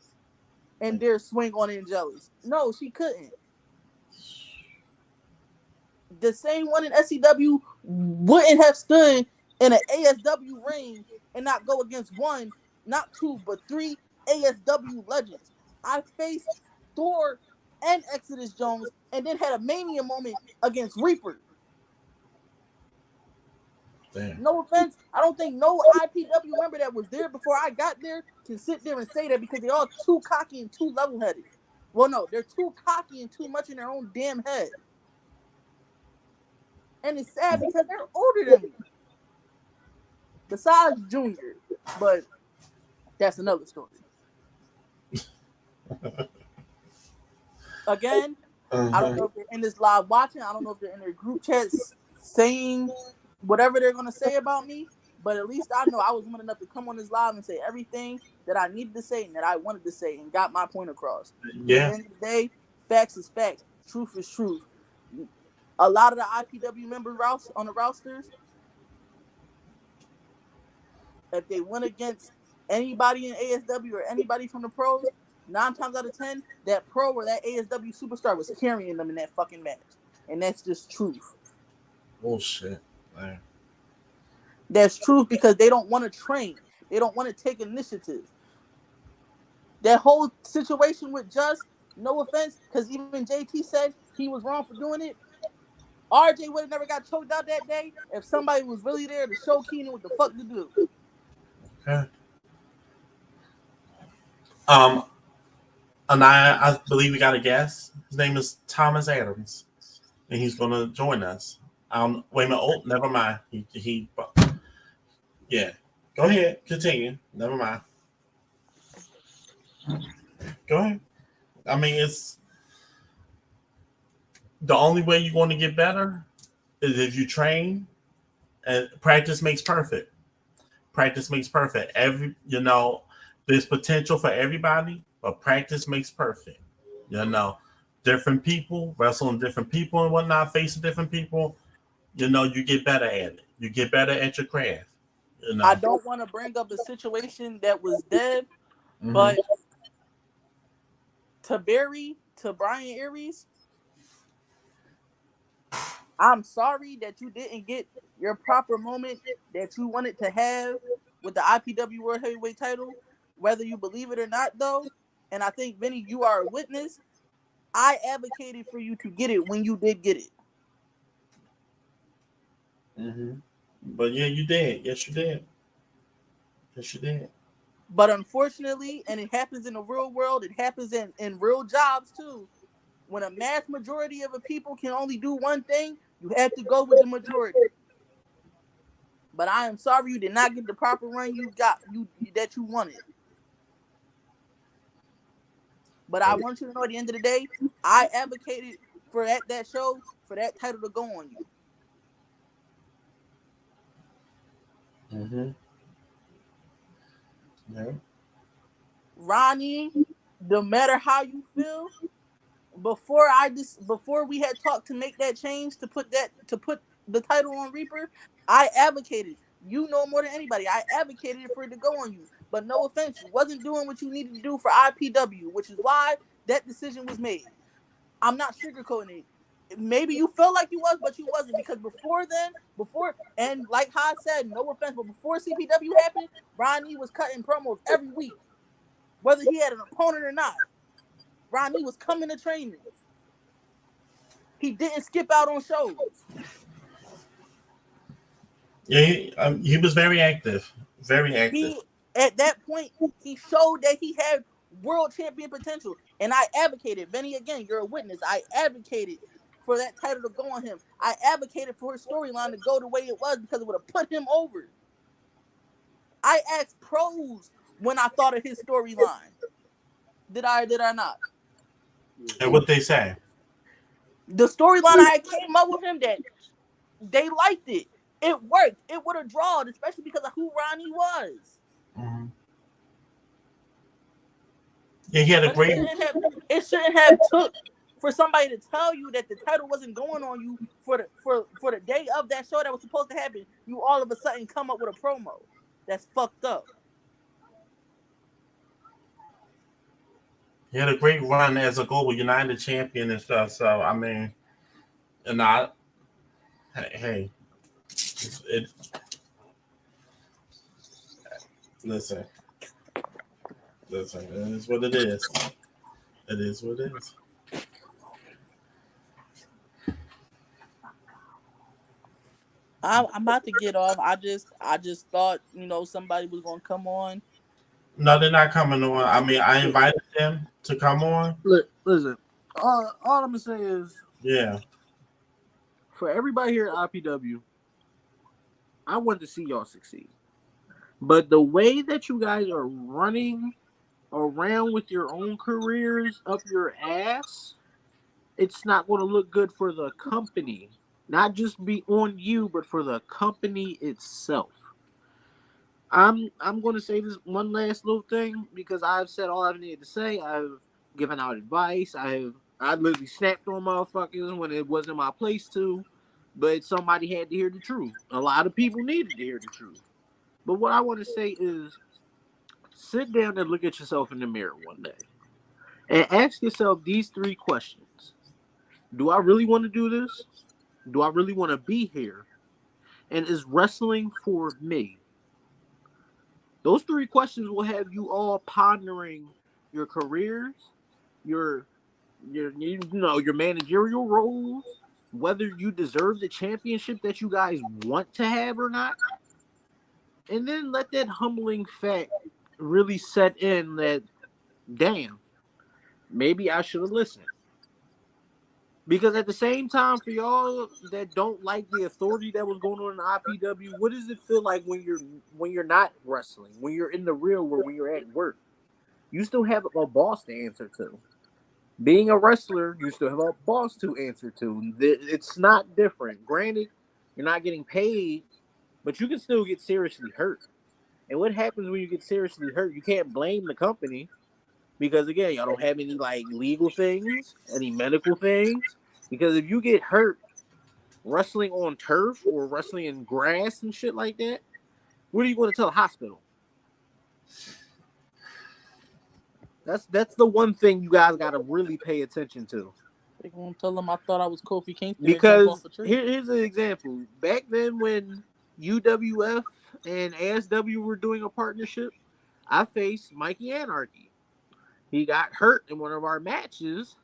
and dare swing on Angelus. No, she couldn't. The same one in SCW wouldn't have stood in an ASW ring and not go against one, not two, but three ASW legends. I faced Thor and Exodus Jones and then had a Mania moment against Reaper. Damn. No offense, I don't think no IPW member that was there before I got there can sit there and say that because they're all too cocky and too level-headed. Well, no, they're too cocky and too much in their own damn head. And it's sad because they're older than me. Besides Junior, but that's another story. Again, I don't know if they're in this live watching. I don't know if they're in their group chats saying whatever they're going to say about me. But at least I know I was woman enough to come on this live and say everything that I needed to say and that I wanted to say and got my point across. Yeah. At the end of the day, facts is facts. Truth is truth. A lot of the IPW members on the rosters, if they went against anybody in ASW or anybody from the pros, 9 times out of 10, that pro or that ASW superstar was carrying them in that fucking match. And that's just truth. Bullshit. Man. That's truth because they don't want to train. They don't want to take initiative. That whole situation with Just, no offense, because even JT said he was wrong for doing it. RJ would have never got choked out that day if somebody was really there to show Keenan what the fuck to do. Okay. And I believe we got a guest. His name is Thomas Adams, and he's going to join us. Wait a minute. Oh, never mind. Yeah. Go ahead. Continue. Never mind. Go ahead. I mean, it's the only way you're going to get better is if you train, and practice makes perfect. Practice makes perfect. There's potential for everybody, but practice makes perfect. Different people, wrestling different people and whatnot, facing different people, you get better at it. You get better at your craft. I don't want to bring up a situation that was dead, Mm-hmm. but to Brian Aries, I'm sorry that you didn't get your proper moment that you wanted to have with the IPW World Heavyweight title, whether you believe it or not, though. And I think, Vinny, you are a witness. I advocated for you to get it when you did get it. Mm-hmm. But yeah, you did. Yes, you did. Yes, you did. But unfortunately, and it happens in the real world, it happens in real jobs too. when a mass majority of a people can only do one thing, you have to go with the majority. But I am sorry you did not get the proper run that you wanted. But I want you to know at the end of the day, I advocated for that show for that title to go on you. Mm-hmm. Yeah. Ronnie, no matter how you feel, before we had talked to make that change to put the title on Reaper, I advocated. You know more than anybody. I advocated for it to go on you. But no offense, you wasn't doing what you needed to do for IPW, which is why that decision was made. I'm not sugarcoating it. Maybe you felt like you was, but you wasn't, because and like I said, no offense, but before CPW happened, Ronnie was cutting promos every week, whether he had an opponent or not. Ronnie was coming to trainings. He didn't skip out on shows. Yeah, he was very active. Very active. At that point, he showed that he had world champion potential. And I advocated, Benny, again, you're a witness. I advocated for that title to go on him. I advocated for his storyline to go the way it was because it would have put him over. I asked pros when I thought of his storyline. Did I not? And what they say? The storyline I came up with him, that they liked it. It worked. It would have drawn, especially because of who Ronnie was. Mm-hmm. Yeah, he had a great. It shouldn't have took for somebody to tell you that the title wasn't going on you for the day of that show that was supposed to happen. You all of a sudden come up with a promo. That's fucked up. He had a great run as a Global United champion and stuff. So I mean, and hey, listen, it is what it is. It is what it is. I'm about to get off. I just thought, somebody was gonna come on. No, they're not coming on. I mean, I invited them to come on. Listen, all I'm gonna say is, yeah, for everybody here at IPW, I want to see y'all succeed. But the way that you guys are running around with your own careers up your ass, it's not going to look good for the company. Not just be on you, but for the company itself. I'm going to say this one last little thing because I've said all I needed to say. I've given out advice. I literally snapped on motherfuckers when it wasn't my place to, but somebody had to hear the truth. A lot of people needed to hear the truth. But what I want to say is, sit down and look at yourself in the mirror one day and ask yourself these 3 questions. Do I really want to do this? Do I really want to be here? And is wrestling for me? Those 3 questions will have you all pondering your careers, your managerial roles, whether you deserve the championship that you guys want to have or not. And then let that humbling fact really set in that, damn, maybe I should have listened. Because at the same time, for y'all that don't like the authority that was going on in IPW, what does it feel like when you're not wrestling, when you're in the real world, when you're at work? You still have a boss to answer to. Being a wrestler, you still have a boss to answer to. It's not different. Granted, you're not getting paid, but you can still get seriously hurt. And what happens when you get seriously hurt? You can't blame the company because, again, y'all don't have any legal things, any medical things. Because if you get hurt wrestling on turf or wrestling in grass and shit like that, what are you going to tell a hospital? That's the one thing you guys got to really pay attention to. They gonna tell them I thought I was Kofi Kingston. Because here's an example. Back then when UWF and ASW were doing a partnership, I faced Mikey Anarchy. He got hurt in one of our matches,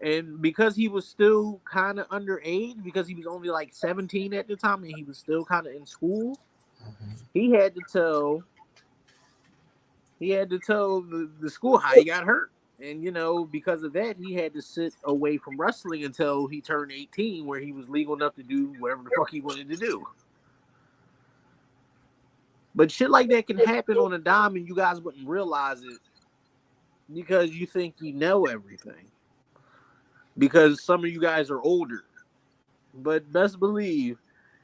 and because he was still kind of underage, because he was only 17 at the time and he was still kind of in school, he had to tell the school how he got hurt. And you know, because of that, he had to sit away from wrestling until he turned 18, where he was legal enough to do whatever the fuck he wanted to do. But shit like that can happen on a dime, and you guys wouldn't realize it because you think you know everything. Because some of you guys are older. But best believe,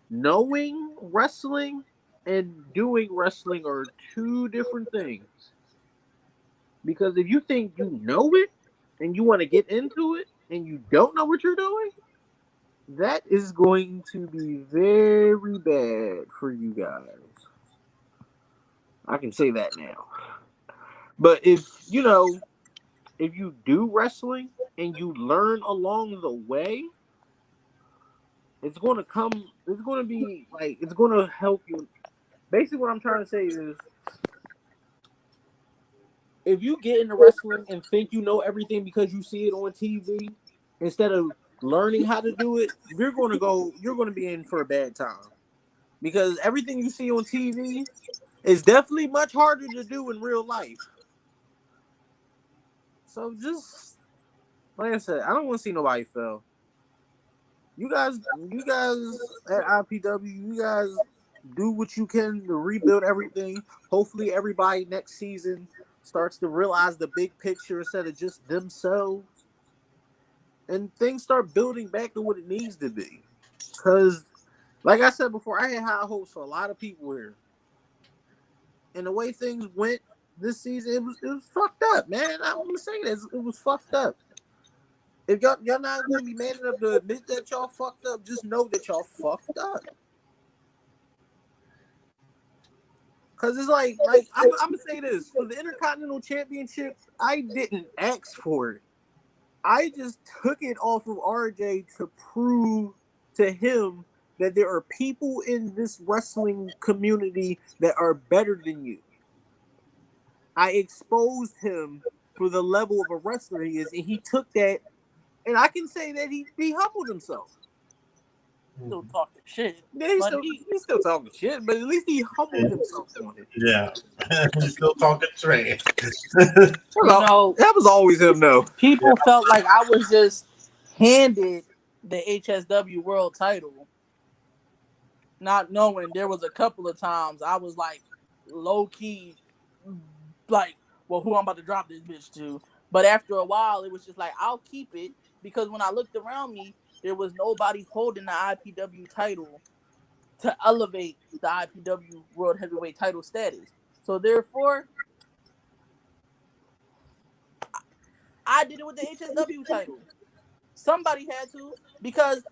knowing wrestling and doing wrestling are two different things. Because if you think you know it and you want to get into it and you don't know what you're doing, that is going to be very bad for you guys. I can say that now. But if you do wrestling and you learn along the way, it's going to help you. Basically, what I'm trying to say is, if you get into wrestling and think you know everything because you see it on TV, instead of learning how to do it, you're going to be in for a bad time. Because everything you see on TV is definitely much harder to do in real life. So just, like I said, I don't want to see nobody fail. You guys at IPW, you guys do what you can to rebuild everything. Hopefully everybody next season starts to realize the big picture instead of just themselves. And things start building back to what it needs to be. Because, like I said before, I had high hopes for a lot of people here. And the way things went this season, it was fucked up, man. I'm going to say this. It was fucked up. If y'all not going to be man enough to admit that y'all fucked up, just know that y'all fucked up. Because it's like I'm going to say this. For the Intercontinental Championship, I didn't ask for it. I just took it off of RJ to prove to him that there are people in this wrestling community that are better than you. I exposed him for the level of a wrestler he is, and he took that, and I can say that he humbled himself. Still talking shit. Yeah, he's still talking shit, but at least he humbled himself on it. Yeah, he's still talking trash. You know, that was always him, though. People felt like I was just handed the HSW world title, not knowing there was a couple of times I was like low key, like, well, who I'm about to drop this bitch to. But after a while, it was just like, I'll keep it, because when I looked around me, there was nobody holding the IPW title to elevate the IPW World Heavyweight title status. So therefore, I did it with the HSW title. Somebody had to, because,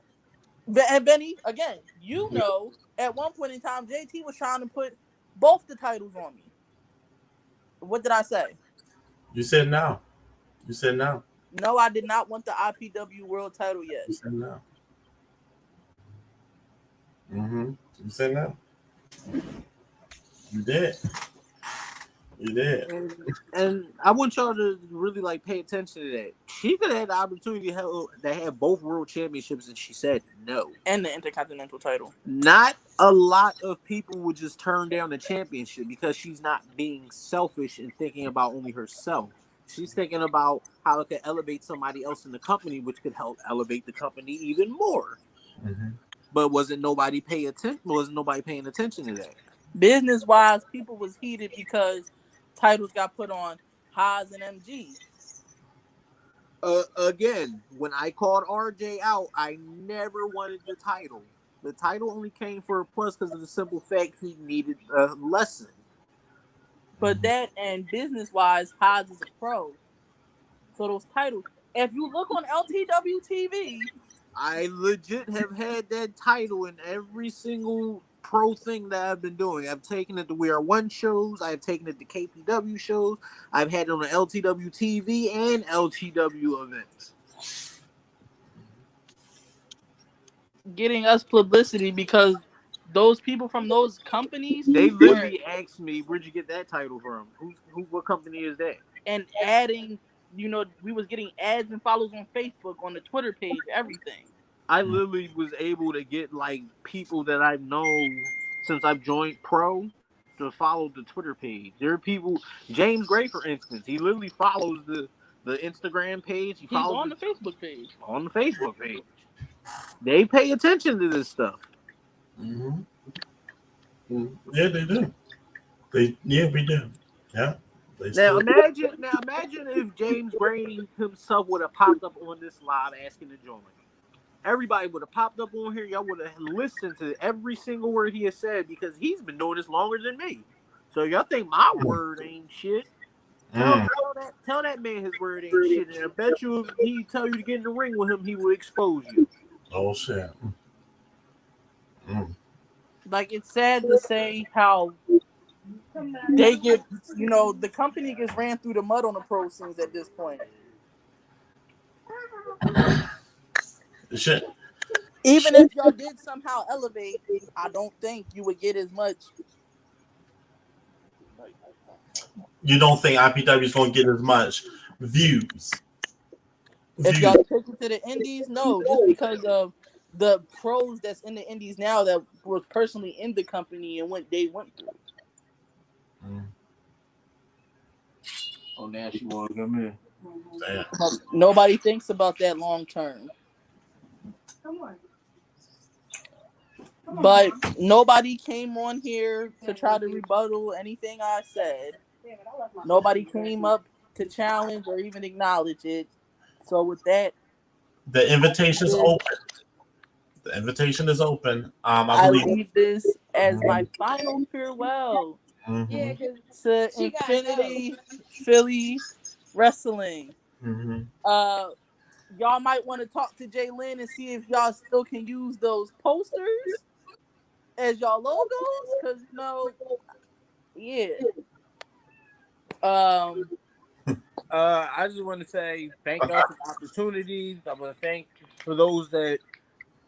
and Benny, again, you know, at one point in time, JT was trying to put both the titles on me. What did I say? You said no. You said no. No, I did not want the IPW world title yet. You said no. You said no. You did. You did. And I want y'all to really like pay attention to that. She could have had the opportunity to have both world championships, and she said no. And the Intercontinental title. Not a lot of people would just turn down the championship because she's not being selfish and thinking about only herself. She's thinking about how it could elevate somebody else in the company, which could help elevate the company even more. But wasn't nobody paying attention to that? Business wise, people was heated because titles got put on Haas and MG. Again, when I called RJ out, I never wanted the title. The title only came for a plus because of the simple fact he needed a lesson. But that, and business wise, Haas is a pro. So those titles, if you look on LTW TV, I legit have had that title in every single pro thing that I've been doing. I've taken it to We Are One shows. I've taken it to KPW shows. I've had it on the LTW TV and LTW events. Getting us publicity because those people from those companies, they literally asked me, "Where'd you get that title from? What company is that?" And adding, you know, we was getting ads and follows on Facebook, on the Twitter page, everything. I literally was able to get like people that I've known since I've joined pro to follow the Twitter page. There are people, James Gray, for instance, he literally follows the the Instagram page. He He's follows on the Facebook page. on the Facebook page. They pay attention to this stuff. Mm-hmm. Yeah, they do. We do. Yeah. Now imagine if James Gray himself would have popped up on this live asking to join. Everybody would have popped up on here. Y'all would have listened to every single word he has said because he's been doing this longer than me. So y'all think my word ain't shit? Tell that man his word ain't shit. And I bet you if he tell you to get in the ring with him, he will expose you. Oh shit. Like, it's sad to say how they get, the company gets ran through the mud on the pro scenes at this point. Shit. Even if y'all did somehow elevate, I don't think you would get as much. You don't think IPW is going to get as much views? If y'all took it to the indies, no, just because of the pros that's in the indies now that were personally in the company and what they went through. Oh, now she want to come in. Damn. Nobody thinks about that long term. But nobody came on here to try to rebuttal anything I said. Nobody came up to challenge or even acknowledge it. So with that, The invitation is open. The invitation is open. I leave this as my final farewell Mm-hmm. to Infinity Philly Wrestling. Mm-hmm. Y'all might want to talk to Jay Lynn and see if y'all still can use those posters as y'all logos, because I just want to say thank y'all for the opportunity. I want to thank for those that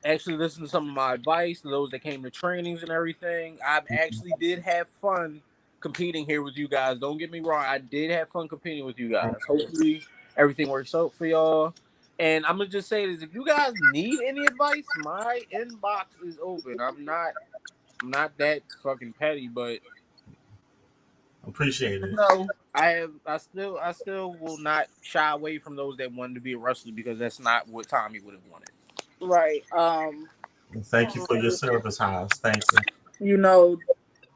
actually listened to some of my advice, to those that came to trainings and everything. I actually did have fun competing here with you guys. Don't get me wrong. I did have fun competing with you guys. Hopefully everything works out for y'all. And I'm going to just say this. If you guys need any advice, my inbox is open. I'm not that fucking petty, but appreciate it. no, I still will not shy away from those that wanted to be a wrestler because that's not what Tommy would have wanted. right. Thank you for your service, Haas. Thank you.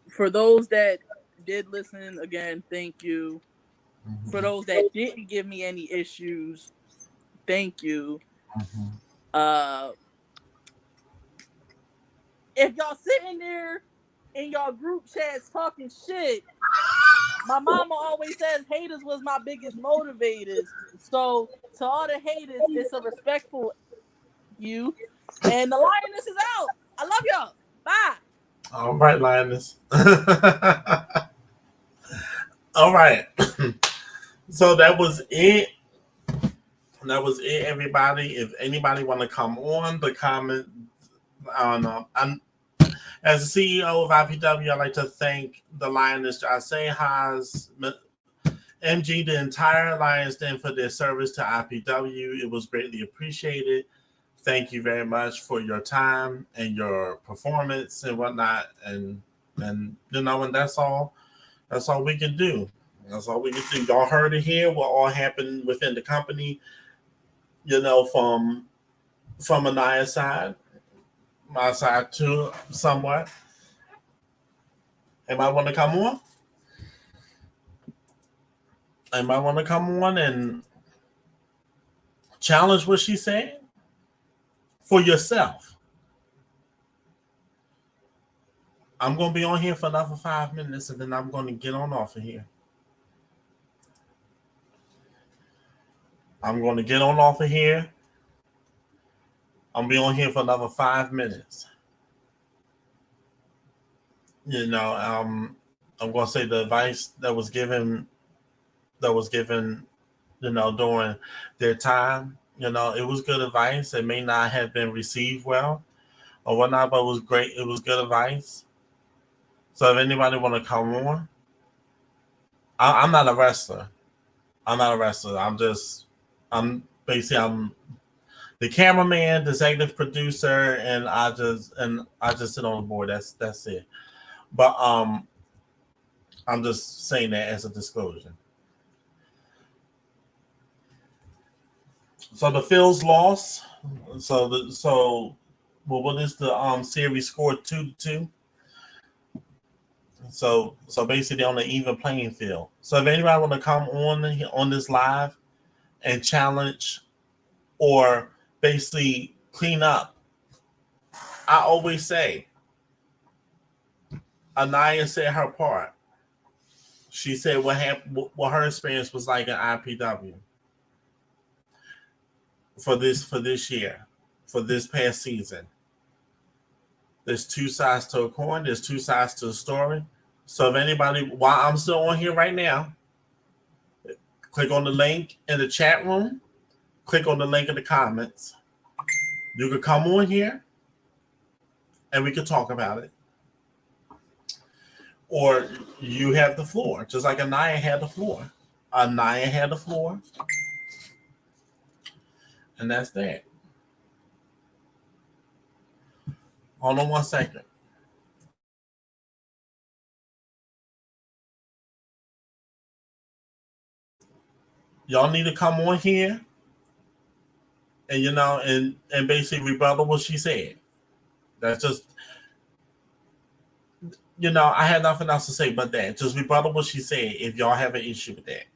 For those that did listen, again, thank you. Mm-hmm. For those that didn't give me any issues, thank you. Mm-hmm. If y'all sitting there in y'all group chats talking shit, my mama always says haters was my biggest motivators. So to all the haters, it's a respectful you. And the lioness is out. I love y'all. Bye. All right, lioness. All right. So that was it. That was it, everybody. If anybody want to come on the comment, as the CEO of IPW, I'd like to thank the Lioness Jase Haas, MG, the entire Lions Den for their service to IPW. It was greatly appreciated. Thank you very much for your time and your performance and whatnot. And that's all we can do. That's all we can do. Y'all heard it here. What all happened within the company, from Ania's side, my side too, somewhat. Anybody want to come on? Anybody want to come on and challenge what she said for yourself? I'm going to be on here for another 5 minutes, and then I'm going to get on off of here. I'm going to get on off of here. I'm going to be on here for another 5 minutes. I'm going to say the advice that was given, during their time, it was good advice. It may not have been received well or whatnot, but it was great. It was good advice. So if anybody want to come on, I'm not a wrestler. I'm the cameraman, the executive producer, and I just sit on the board. That's it. But I'm just saying that as a disclosure. So the Phils lost. Well, what is the series score 2-2? So basically on the even playing field. So if anybody want to come on this live and challenge or basically clean up, I always say Anaya said her part. She said what happened, what her experience was like at IPW for this year, for this past season. There's two sides to a coin. There's two sides to the story. So if anybody, while I'm still on here right now, click on the link in the chat room. Click on the link in the comments. You can come on here and we can talk about it. Or you have the floor, just like Anaya had the floor. Anaya had the floor. And that's that. Hold on one second. Y'all need to come on here and and basically rebuttal what she said. That's just I had nothing else to say but that. Just rebuttal what she said if y'all have an issue with that.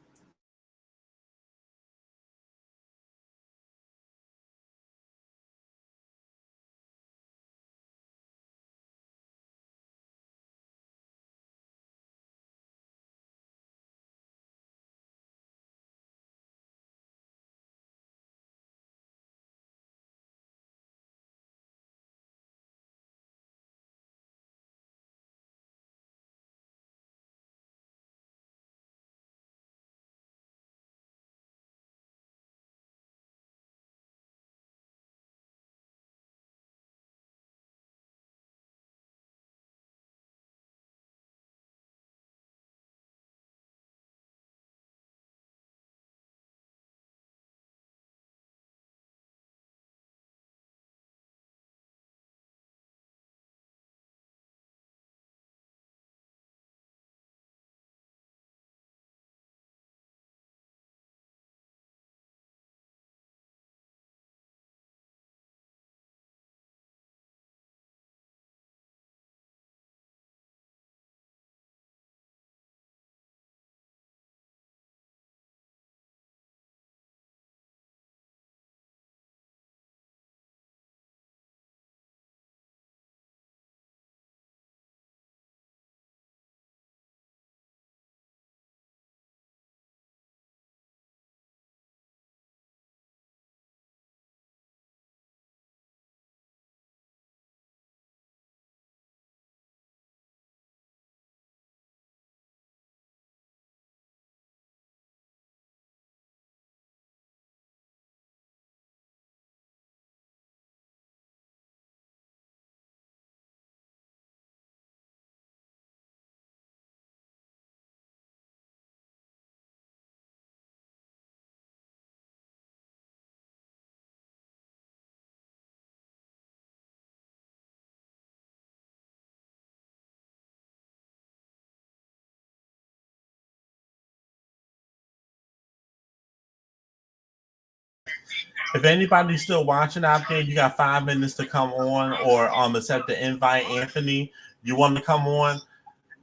If anybody's still watching out there, you got 5 minutes to come on or accept the invite. Anthony, you want to come on?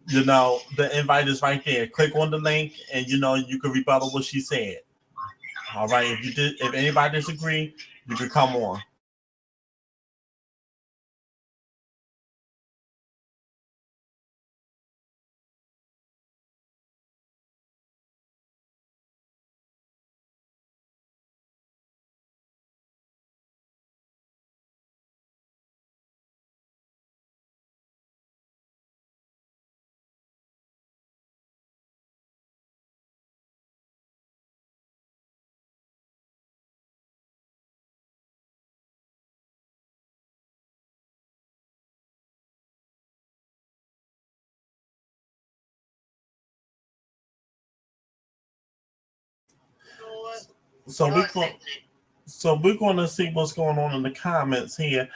The invite is right there. Click on the link and you can rebuttal what she said. All right. If anybody disagree, you can come on. So we're going to see what's going on in the comments here.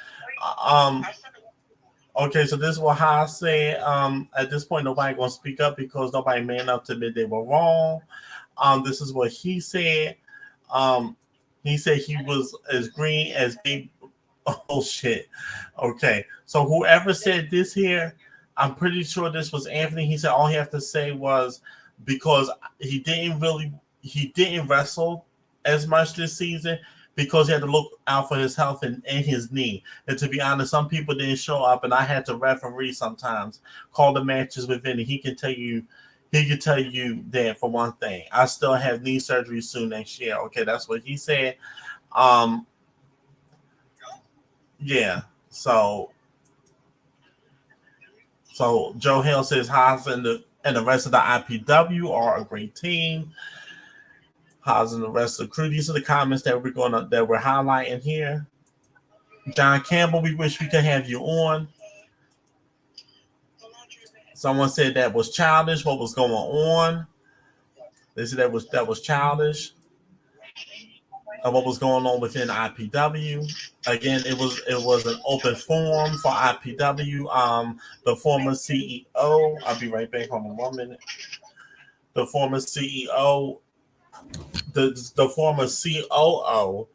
Okay, so this is what I said. At this point, nobody going to speak up because nobody man up to admit they were wrong. This is what he said. He said he was as green as big. Oh shit. Okay. So whoever said this here, I'm pretty sure this was Anthony. He said all he had to say was because he didn't wrestle as much this season because he had to look out for his health and his knee. And to be honest, some people didn't show up, and I had to referee sometimes, call the matches with Vinny. He can tell you that for one thing. I still have knee surgery soon next year. Okay, that's what he said. Yeah. So Joe Hill says Haas and the rest of the IPW are a great team. Haas and the rest of the crew. These are the comments that we're highlighting here. John Campbell, we wish we could have you on. Someone said that was childish. What was going on? They said that was childish. What was going on within IPW? Again, it was an open forum for IPW. The former CEO, I'll be right back. Hold on 1 minute. The former CEO, the former COO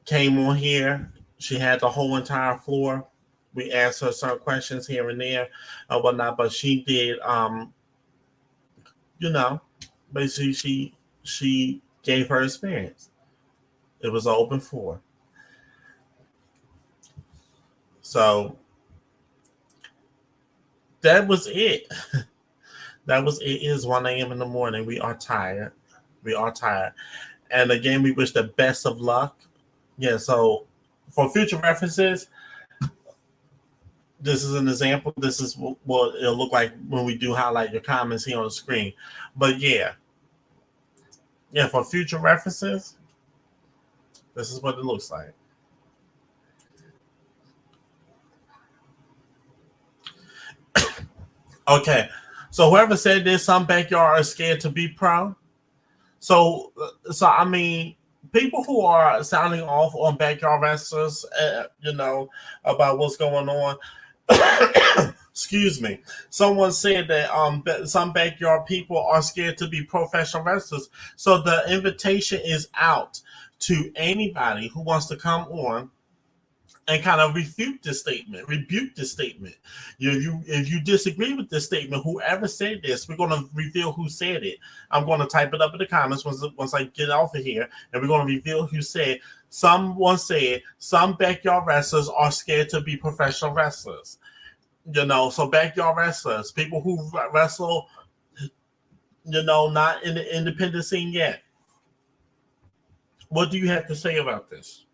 came on here. She had the whole entire floor. We asked her some questions here and there and whatnot, but she did, basically she gave her experience. It was an open floor. So that was it. That was it. It is 1 a.m. in the morning. We are tired. And again, we wish the best of luck. Yeah, so for future references, this is an example. This is what it'll look like when we do highlight your comments here on the screen. But yeah, for future references, this is what it looks like. Okay, so whoever said this, some backyard are scared to be pro. So I mean, people who are sounding off on backyard wrestlers, about what's going on. Excuse me. Someone said that some backyard people are scared to be professional wrestlers. So the invitation is out to anybody who wants to come on and kind of rebuke this statement. If you disagree with this statement, whoever said this, we're going to reveal who said it. I'm going to type it up in the comments once I get off of here, and we're going to reveal who said. Someone said some backyard wrestlers are scared to be professional wrestlers. So backyard wrestlers, people who wrestle, not in the independent scene yet. What do you have to say about this?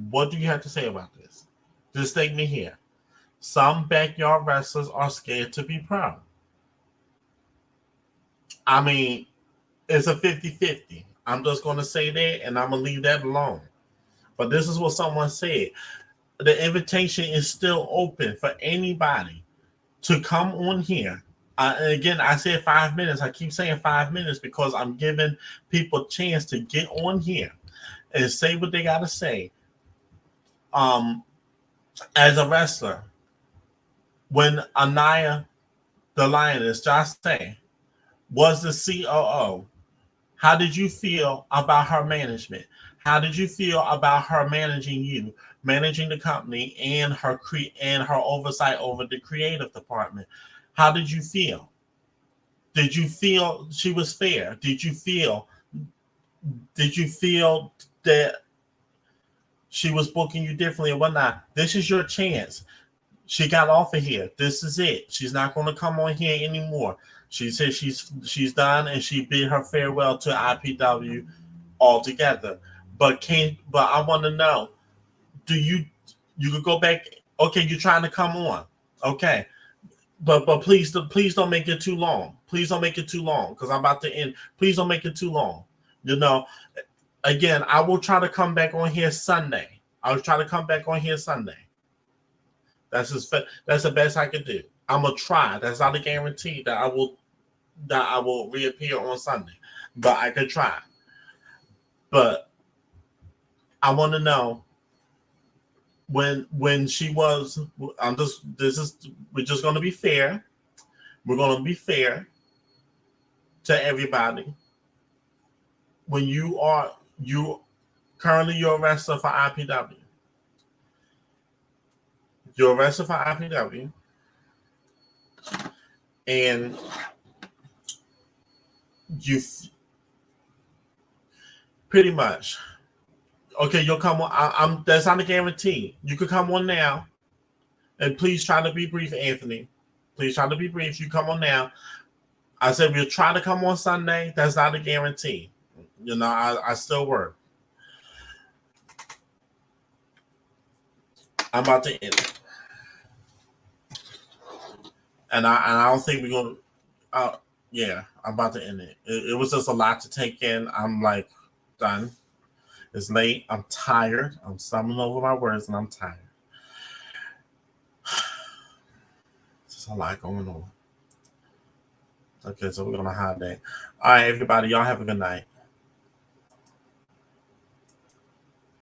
What do you have to say about this? This statement here. Some backyard wrestlers are scared to be pro. I mean, it's a 50-50. I'm just going to say that, and I'm going to leave that alone. But this is what someone said. The invitation is still open for anybody to come on here. Again, I said 5 minutes. I keep saying 5 minutes because I'm giving people a chance to get on here and say what they got to say. As a wrestler, when Anaya, the Lioness, Josh Say, was the COO, how did you feel about her management? How did you feel about her managing you, managing the company, and her oversight over the creative department? How did you feel? Did you feel she was fair? Did you feel that she was booking you differently and whatnot? This is your chance. She got off of here. This is it. She's not going to come on here anymore. She said she's done, and she bid her farewell to IPW altogether. But I want to know, you could go back? Okay, you're trying to come on. Okay, but please don't make it too long. Please don't make it too long because I'm about to end. Please don't make it too long. Again, I will try to come back on here Sunday. I'll try to come back on here Sunday. That's the best I can do. I'm gonna try. That's not a guarantee that I will reappear on Sunday, but I could try. But I want to know when she was. We're just gonna be fair. We're gonna be fair. to everybody. When you currently you're a wrestler for IPW. You're a wrestler for IPW. And you pretty much, okay, you'll come on. That's not a guarantee. You could come on now. And please try to be brief, Anthony. Please try to be brief. You come on now. I said we'll try to come on Sunday. That's not a guarantee. You know, I still work. I'm about to end it. And I don't think we're going to, yeah, I'm about to end it. It was just a lot to take in. I'm like, done. It's late. I'm tired. I'm stumbling over my words and I'm tired. There's a lot going on. Okay, so we're going to holiday. All right, everybody. Y'all have a good night.